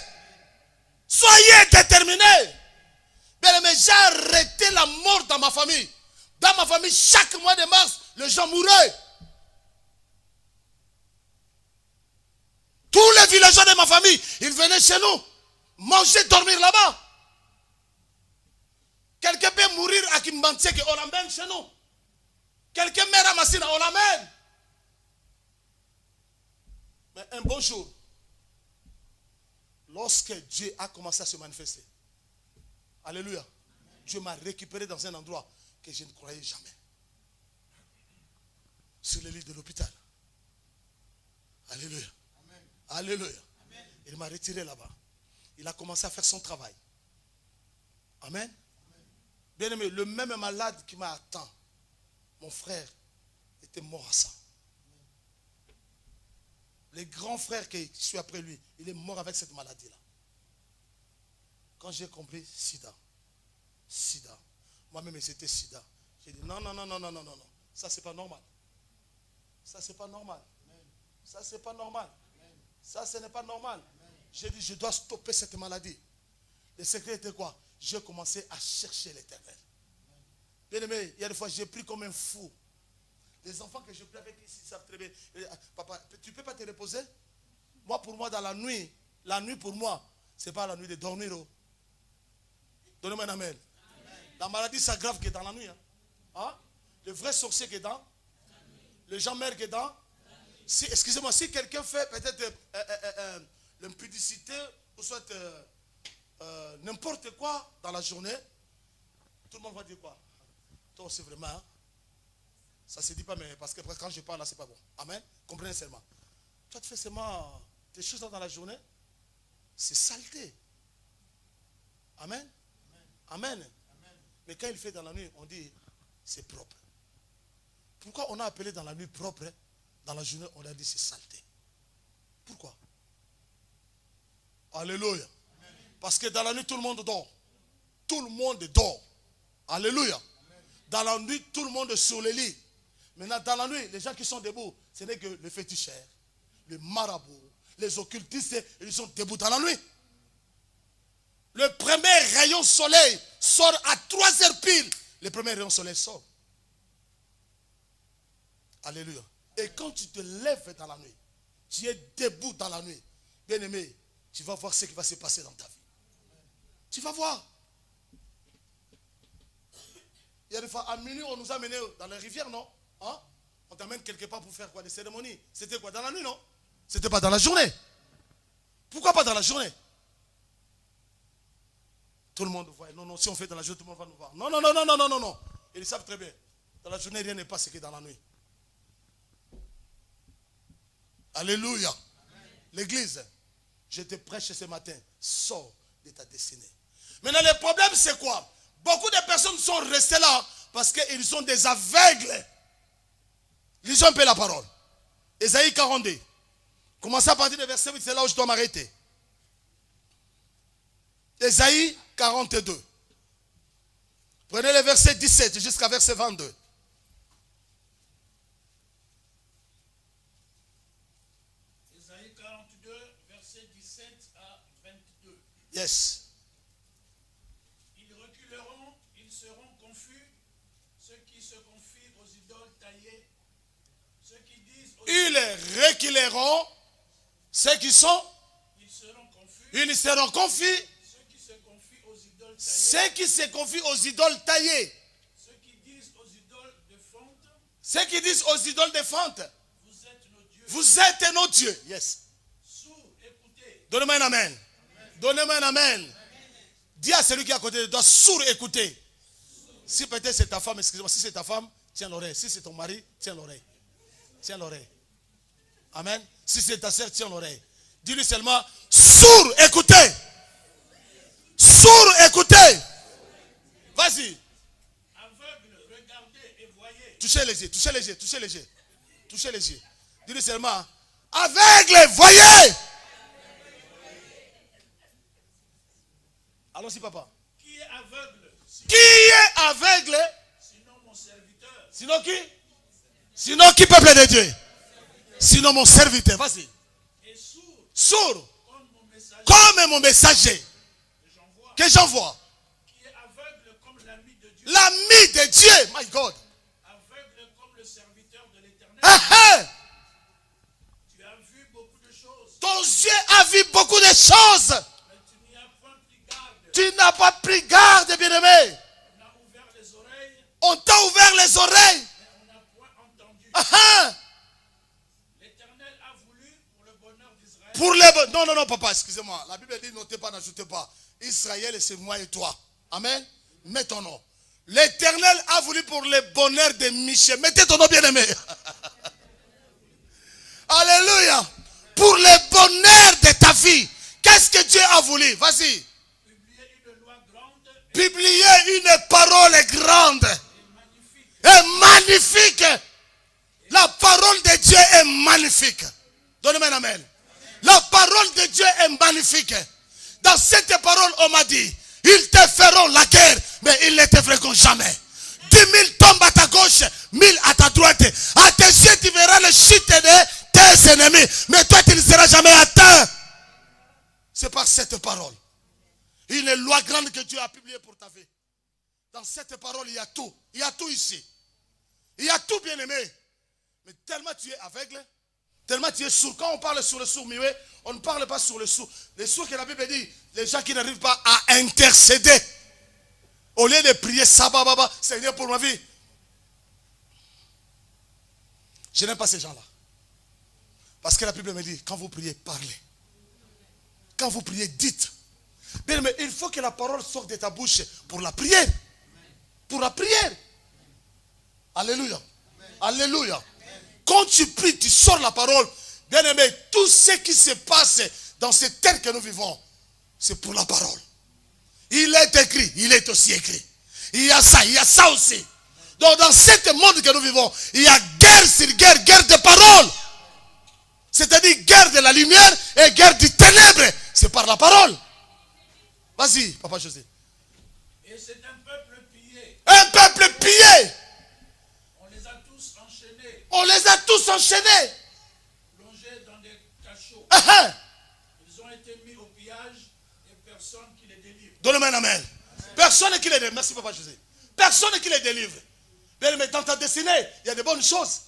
Soyez déterminés. Bien aimé, j'ai arrêté la mort dans ma famille. Dans ma famille, chaque mois de mars, les gens mouraient. Tous les villageois de ma famille, ils venaient chez nous, manger, dormir là-bas. Quelqu'un peut mourir à Kimbantseke, on l'emmène chez nous. Quelqu'un meurt à Massina, on l'emmène. Mais un bon jour, lorsque Dieu a commencé à se manifester, alléluia, Dieu m'a récupéré dans un endroit que je ne croyais jamais. Sur le lit de l'hôpital. Alléluia. Alléluia. Amen. Il m'a retiré là-bas. Il a commencé à faire son travail. Amen. Bien aimé, le même malade qui m'a atteint, mon frère, était mort à ça. Le grand frère qui suit après lui, il est mort avec cette maladie-là. Quand j'ai compris, sida. Sida. Moi-même, c'était sida. J'ai dit non. Ça, c'est pas normal. Ça, c'est pas normal. Ça, c'est pas normal. Ça, ce n'est pas normal. J'ai dit, je dois stopper cette maladie. Le secret était quoi? J'ai commencé à chercher l'Éternel. Bien aimé, il y a des fois, j'ai pris comme un fou. Les enfants que je prie avec ici savent très bien. Papa, tu ne peux pas te reposer? Moi, pour moi, dans la nuit pour moi, ce n'est pas la nuit de dormir. Donnez-moi un amen. La maladie s'aggrave que dans la nuit. Hein? Le vrai sorcier qui est dans? Les gens meurent dedans. Si, excusez-moi, si quelqu'un fait peut-être l'impudicité ou soit n'importe quoi dans la journée, tout le monde va dire quoi? Toi aussi vraiment, hein? Ça ne se dit pas, mais parce que quand je parle là, c'est pas bon. Amen. Comprenez seulement. Toi, tu fais seulement des choses dans la journée, c'est saleté. Amen. Amen. Mais quand il fait dans la nuit, on dit c'est propre. Pourquoi on a appelé dans la nuit propre? Dans la journée, on a dit c'est saleté. Pourquoi? Alléluia. Parce que dans la nuit, tout le monde dort. Tout le monde dort. Alléluia. Dans la nuit, tout le monde est sur les lits. Maintenant, dans la nuit, les gens qui sont debout, ce n'est que les féticheurs, les marabouts, les occultistes, ils sont debout dans la nuit. Le premier rayon soleil sort à 3 heures pile. Le premier rayon soleil sort. Alléluia. Et quand tu te lèves dans la nuit, tu es debout dans la nuit, bien aimé, tu vas voir ce qui va se passer dans ta vie. Tu vas voir. Il y a des fois, à minuit, on nous a menés dans les rivières, non? Hein? On t'amène quelque part pour faire quoi? Des cérémonies. C'était quoi? Dans la nuit, non? C'était pas dans la journée. Pourquoi pas dans la journée? Tout le monde voit. Non, non, si on fait dans la journée, tout le monde va nous voir. Non, non, non, non, non, non, non, non. Ils savent très bien. Dans la journée, rien n'est pas ce qui est dans la nuit. Alléluia. L'église, je te prêche ce matin. Sors de ta destinée. Maintenant, le problème, c'est quoi? Beaucoup de personnes sont restées là parce qu'ils sont des aveugles. Lisons un peu la parole. Ésaïe 42. Commencez à partir du verset 8, c'est là où je dois m'arrêter. Ésaïe 42. Prenez le verset 17 jusqu'à verset 22. Ésaïe 42, verset 17 à 22. Yes. Ils reculeront, ils seront confus, ceux qui se confient aux idoles taillées, ceux qui disent aux Ils reculeront, ceux qui sont, ils seront confus, ils seront confus, ceux qui se confient aux idoles taillées, ceux qui se confient aux idoles taillées, ceux qui disent aux idoles de fonte, ceux qui disent aux idoles de fente, vous êtes nos dieux. vous êtes nos dieux. Yes. Sourds, écoutez. Donnez-moi un amen. Donnez-moi un amen. Dis à celui qui est à côté de toi, sourd, écoutez. Si peut-être c'est ta femme, excusez-moi, si c'est ta femme, tiens l'oreille. Si c'est ton mari, tiens l'oreille. Tiens l'oreille. Amen. Si c'est ta soeur, tiens l'oreille. Dis-lui seulement, sourd, écoutez. Sourd, écoutez. Vas-y. Aveugles, regardez et voyez. Touchez les yeux, touchez les yeux, touchez les yeux. Touchez les yeux. Dis-lui seulement, aveugle, voyez. Allons-y, papa. Qui est aveugle? Qui est aveugle? Sinon mon serviteur. Sinon qui? Sinon qui, peuple de Dieu? Sinon mon serviteur. Vas-y. Et sourd Sourd comme mon messager comme mon messager que j'envoie. que j'envoie. Qui est aveugle comme l'ami de Dieu. L'ami de Dieu. My God. Aveugle comme le serviteur de l'éternel. Ah, ah. Tu as vu beaucoup de choses, Ton Dieu a vu beaucoup de choses. mais tu n'y as point pris garde. Tu n'as pas pris garde, bien-aimé. On a ouvert les oreilles, On t'a ouvert les oreilles. mais on n'a point entendu. Ah, ah. L'éternel a voulu pour le bonheur d'Israël. Pour les... Non, non, non, papa, excusez-moi. La Bible dit, notez pas, n'ajoutez pas. Israël, c'est moi et toi. Amen. Mets ton nom. L'Éternel a voulu pour le bonheur de Michel. Mettez ton nom, bien-aimé. Alléluia. Pour le bonheur de ta vie. Qu'est-ce que Dieu a voulu? Vas-y. Publier une loi grande Publier une parole grande et magnifique. et magnifique. La parole de Dieu est magnifique. Donnez-moi un amen. La parole de Dieu est magnifique. Dans cette parole, on m'a dit, ils te feront la guerre, mais ils ne te feront jamais. 10 000 tombent à ta gauche, 1000 à ta droite. À tes yeux, tu verras le chute de tes ennemis. Mais toi, tu ne seras jamais atteint. C'est par cette parole. Une loi grande que Dieu a publiée pour ta vie. Dans cette parole, il y a tout. Il y a tout ici. Il y a tout, bien aimé. Mais tellement tu es aveugle, tellement tu es sourd. Quand on parle sur le sourd muet, on ne parle pas sur le sourd. Les sourds que la Bible dit, les gens qui n'arrivent pas à intercéder. Au lieu de prier, Sabababa, Seigneur pour ma vie. Je n'aime pas ces gens-là. Parce que la Bible me dit, quand vous priez, parlez. Quand vous priez, dites. Bien, mais il faut que la parole sorte de ta bouche pour la prière. Pour la prière. Alléluia. Alléluia. Quand tu pries, tu sors la parole. Bien aimé, tout ce qui se passe dans cette terre que nous vivons, c'est pour la parole. Il est écrit, il est aussi écrit. Il y a ça aussi. Donc dans ce monde que nous vivons, il y a guerre sur guerre, guerre de parole. C'est-à-dire guerre de la lumière et guerre du ténèbre. C'est par la parole. Vas-y, Papa José. Et c'est un peuple pillé. Un peuple pillé. On les a tous enchaînés, On les a tous enchaînés. plongés dans des cachots. Ils ont été mis au pillage et personne qui les délivre. Donne-moi un amen. Personne qui les délivre. Merci Papa José. Personne qui les délivre. Mais dans ta destinée, il y a de bonnes choses.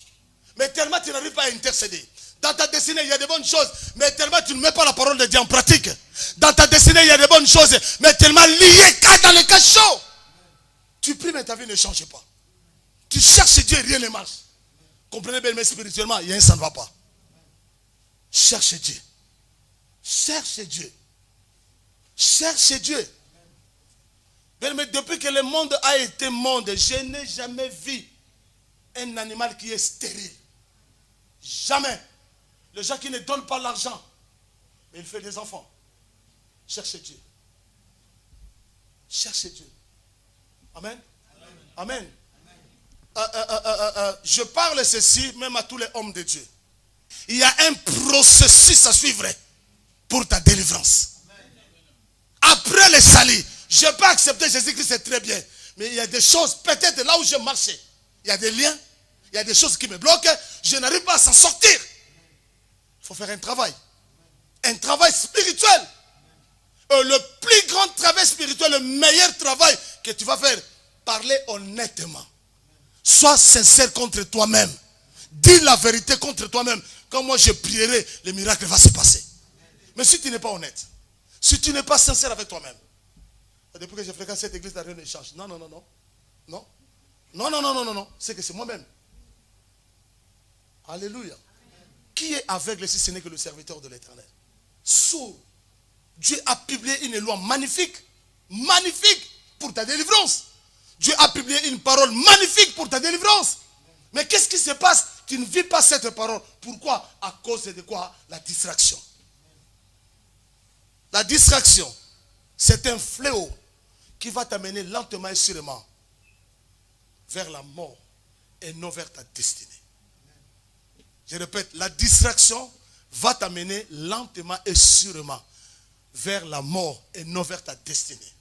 Mais tellement tu n'arrives pas à intercéder. Dans ta destinée, il y a de bonnes choses. Mais tellement tu ne mets pas la parole de Dieu en pratique. Dans ta destinée, il y a de bonnes choses. Mais tellement lié dans les cachots. Tu pries, mais ta vie ne change pas. Tu cherches Dieu et rien ne marche. Comprenez bien, mais spirituellement, il y a un ça ne va pas. Cherche Dieu. Cherche Dieu. Cherche Dieu. Mais depuis que le monde a été monde, je n'ai jamais vu un animal qui est stérile. Jamais. Les gens qui ne donnent pas l'argent, mais il fait des enfants. Cherchez Dieu. Cherchez Dieu. Amen. Amen. Je parle ceci même à tous les hommes de Dieu. Il y a un processus à suivre pour ta délivrance. Après le salut, je peux accepter Jésus-Christ, c'est très bien. Mais il y a des choses, peut-être là où je marchais, il y a des liens, il y a des choses qui me bloquent, je n'arrive pas à s'en sortir. Il faut faire un travail spirituel. Le plus grand travail spirituel, le meilleur travail que tu vas faire, parler honnêtement. Sois sincère contre toi-même. Dis la vérité contre toi-même. Quand moi je prierai, le miracle va se passer. Mais si tu n'es pas honnête, si tu n'es pas sincère avec toi-même, depuis que je fréquente cette église, rien ne change. Non. Non. C'est que c'est moi-même. Alléluia. Qui est aveugle si ce n'est que le serviteur de l'Éternel? Sourd. Dieu a publié une loi magnifique. Magnifique pour ta délivrance. Dieu a publié une parole magnifique pour ta délivrance. Mais qu'est-ce qui se passe? Tu ne vis pas cette parole. Pourquoi? À cause de quoi? La distraction. La distraction, c'est un fléau qui va t'amener lentement et sûrement vers la mort et non vers ta destinée. Je répète, la distraction va t'amener lentement et sûrement vers la mort et non vers ta destinée.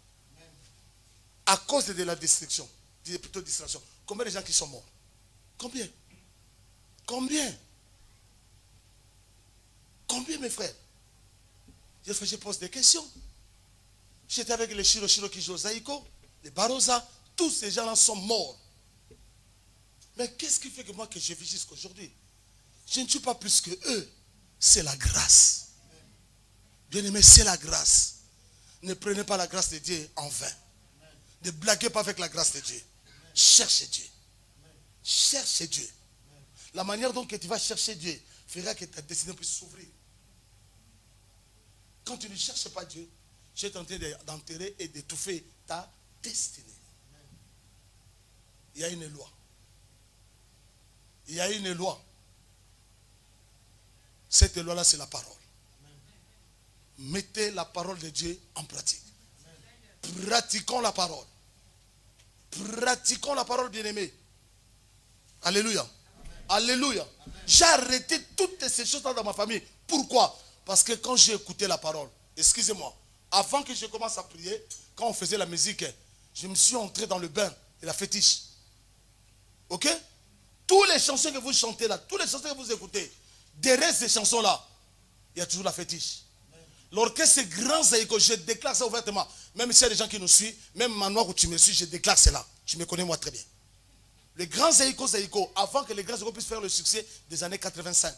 À cause de la distraction, plutôt distraction, combien de gens qui sont morts? Combien? Combien, mes frères? Je pose des questions. J'étais avec les Shiro qui jouent au Zaïko, les Barosa, tous ces gens-là sont morts. Mais qu'est-ce qui fait que moi, que je vis jusqu'aujourd'hui? Je ne suis pas plus que eux. C'est la grâce. Bien-aimé, c'est la grâce. Ne prenez pas la grâce de Dieu en vain. Ne blaguez pas avec la grâce de Dieu. Cherchez Dieu. Cherchez Dieu. La manière dont tu vas chercher Dieu fera que ta destinée puisse s'ouvrir. Quand tu ne cherches pas Dieu, tu es en train d'enterrer et d'étouffer ta destinée. Il y a une loi. Il y a une loi. Cette loi-là, c'est la parole. Mettez la parole de Dieu en pratique. Pratiquons la parole. Pratiquons la parole, bien-aimée. Alléluia. Alléluia. J'ai arrêté toutes ces choses-là dans ma famille. Pourquoi? Parce que quand j'ai écouté la parole, excusez-moi, avant que je commence à prier, quand on faisait la musique, je me suis entré dans le bain de la fétiche. Ok? Toutes les chansons que vous chantez là, toutes les chansons que vous écoutez, derrière ces chansons-là, il y a toujours la fétiche. L'orchestre Grand Zaïko, je déclare ça ouvertement. Même s'il y a des gens qui nous suivent, même maintenant où tu me suis, je déclare cela. Tu me connais moi très bien. Le Grand Zaïko, avant que les Grands Zaïko puissent faire le succès des années 85,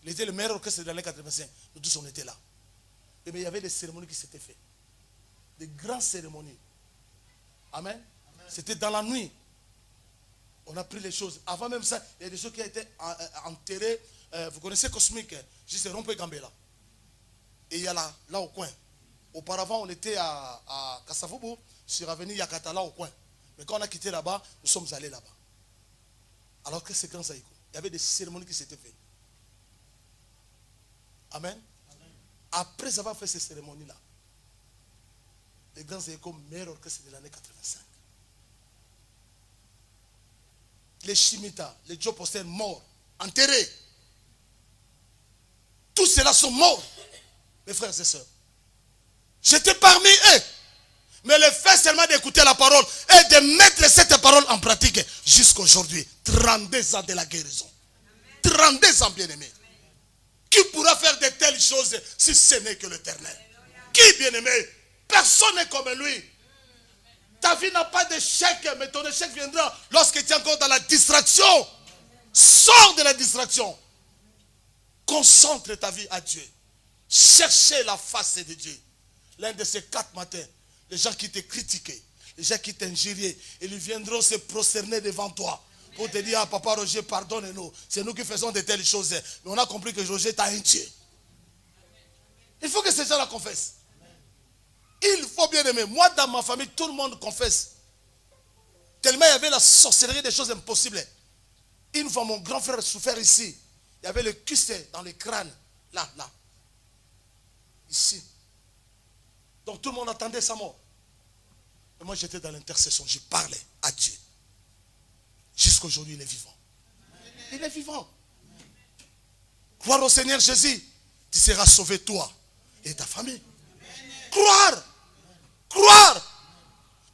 il était le meilleur orchestre des années 85. Nous tous on était là. Et bien il y avait des cérémonies qui s'étaient faites. Des grandes cérémonies. Amen. C'était dans la nuit. On a pris les choses. Avant même ça, il y a des choses qui ont été enterrées. Vous connaissez Cosmique, juste Rompé Gambela. Et il y a là au coin. Auparavant, on était à Kassavoubou, sur l'avenue Yakata, là au coin. Mais quand on a quitté là-bas, nous sommes allés là-bas. Alors que c'est Grand Zaïko. Il y avait des cérémonies qui s'étaient faites. Amen. Après avoir fait ces cérémonies-là, les Grands Zaïko, meilleur orchestre de l'année 85. Les Chimita, les Joe Poster morts, enterrés. Tous ceux-là sont morts, mes frères et sœurs. J'étais parmi eux. Mais le fait seulement d'écouter la parole et de mettre cette parole en pratique jusqu'à aujourd'hui. 32 ans de la guérison. 32 ans, bien-aimés. Qui pourra faire de telles choses si ce n'est que l'Éternel? Qui, bien-aimé? Personne n'est comme lui. Ta vie n'a pas d'échec, mais ton échec viendra lorsque tu es encore dans la distraction. Sors de la distraction. Concentre ta vie à Dieu. Cherchez la face de Dieu. L'un de ces 4 matins, les gens qui t'ont critiqué, les gens qui t'ont injurié, ils viendront se prosterner devant toi pour te dire, ah, papa Roger, pardonne-nous. C'est nous qui faisons de telles choses. Mais on a compris que Roger t'a un Dieu. Il faut que ces gens la confessent. Il faut bien aimer. Moi, dans ma famille, tout le monde confesse. Tellement il y avait la sorcellerie des choses impossibles. Une fois, mon grand frère souffert ici. Il y avait le kyste dans le crâne. Là. Ici. Donc tout le monde attendait sa mort. Et moi, j'étais dans l'intercession. Je parlais à Dieu. Jusqu'à aujourd'hui, il est vivant. Il est vivant. Croire au Seigneur Jésus. Tu seras sauvé, toi et ta famille. Croire.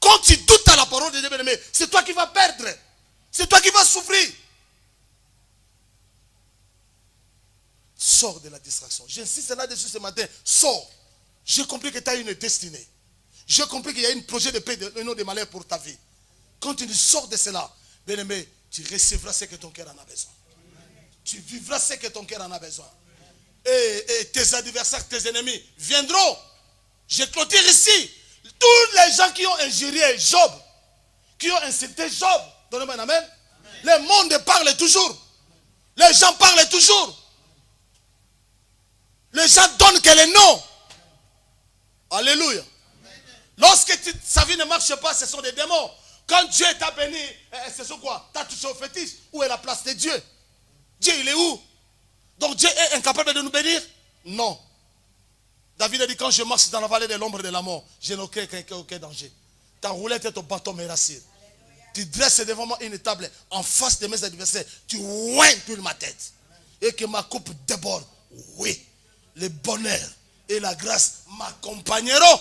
Quand tu doutes à la parole de Dieu, bien-aimé, c'est toi qui vas perdre. C'est toi qui vas souffrir. Sors de la distraction. J'insiste là-dessus ce matin. Sors. J'ai compris que tu as une destinée. J'ai compris qu'il y a un projet de paix et non de malheur pour ta vie. Quand tu sors de cela, bien-aimé, tu recevras ce que ton cœur en a besoin. Tu vivras ce que ton cœur en a besoin. Et tes adversaires, tes ennemis viendront. Je clôture ici. Tous les gens qui ont injurié Job, qui ont insulté Job, donnez-moi un amen. Le monde parle toujours. Les gens parlent toujours. Les gens donnent que les noms. Alléluia. Lorsque sa vie ne marche pas, ce sont des démons. Quand Dieu t'a béni, ce sont quoi? Tu as touché au fétiche. Où est la place de Dieu? Dieu, il est où? Donc Dieu est incapable de nous bénir? Non. David a dit, quand je marche dans la vallée de l'ombre de la mort, je n'ai aucun danger. Ta roulette et ton bâton me rassurent. Tu dresses devant moi une table en face de mes adversaires. Tu oins toute ma tête. Et que ma coupe déborde. Oui, le bonheur et la grâce m'accompagneront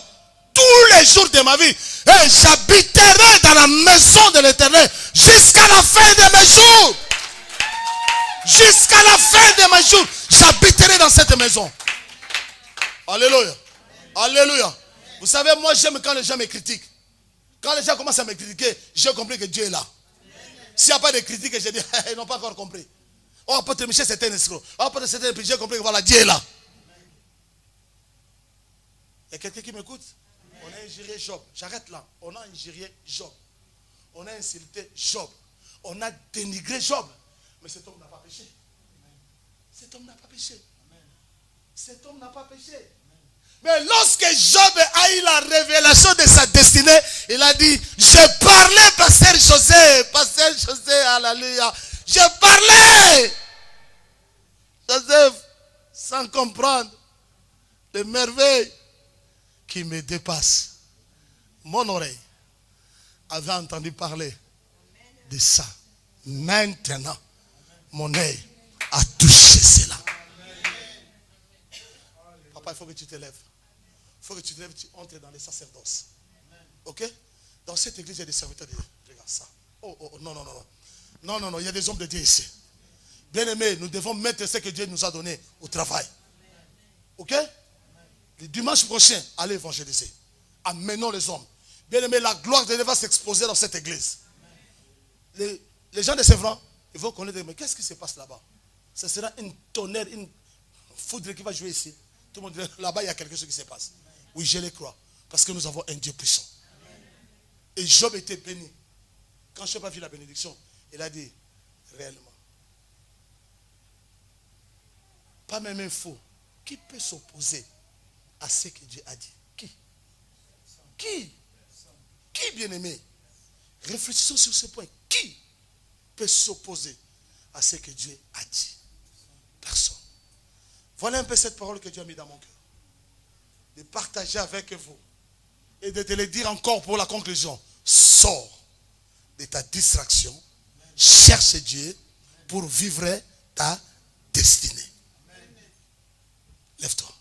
tous les jours de ma vie. Et j'habiterai dans la maison de l'Éternel jusqu'à la fin de mes jours. Jusqu'à la fin de mes jours, j'habiterai dans cette maison. Alléluia. Alléluia. Vous savez, moi j'aime quand les gens me critiquent. Quand les gens commencent à me critiquer, j'ai compris que Dieu est là. S'il n'y a pas de critique, je dis, ils n'ont pas encore compris. Oh, peut-être Michel, c'est un escroc. Oh, peut-être c'est un escroc. J'ai compris que voilà, Dieu est là. Il y a quelqu'un qui m'écoute? On a injurié Job. J'arrête là. On a injurié Job. On a insulté Job. On a dénigré Job. Mais cet homme n'a pas péché. Cet homme n'a pas péché. Cet homme n'a pas péché. Mais lorsque Job a eu la révélation de sa destinée, il a dit, je parlais, pasteur José, alléluia. Je parlais. Joseph, sans comprendre les merveilles qui me dépassent. Mon oreille avait entendu parler de ça. Maintenant, mon œil a touché cela. Papa, il faut que tu te lèves. Il faut que tu te lèves, tu entres dans les sacerdoces. Ok? Dans cette église, il y a des serviteurs de Dieu. Regarde ça. Oh, non, il y a des hommes de Dieu ici. Bien aimés, nous devons mettre ce que Dieu nous a donné au travail. Ok? Le dimanche prochain, allez évangéliser. Amenons les hommes. Bien aimés, la gloire de Dieu va s'exposer dans cette église. Les gens de Sévran, ils vont connaître, mais qu'est-ce qui se passe là-bas? Ce sera une tonnerre, une foudre qui va jouer ici. Tout le monde dit, là-bas, il y a quelque chose qui se passe. Oui, je le crois. Parce que nous avons un Dieu puissant. Et Job était béni. Quand Job a vu la bénédiction, Il a dit, réellement. Pas même un faux. Qui peut s'opposer à ce que Dieu a dit? Qui? Qui, bien-aimé? Réfléchissons sur ce point. Qui peut s'opposer à ce que Dieu a dit? Personne. Voilà un peu cette parole que Dieu a mis dans mon cœur. De partager avec vous et de te le dire encore pour la conclusion. Sors de ta distraction. Cherche Dieu pour vivre ta destinée. Lève-toi.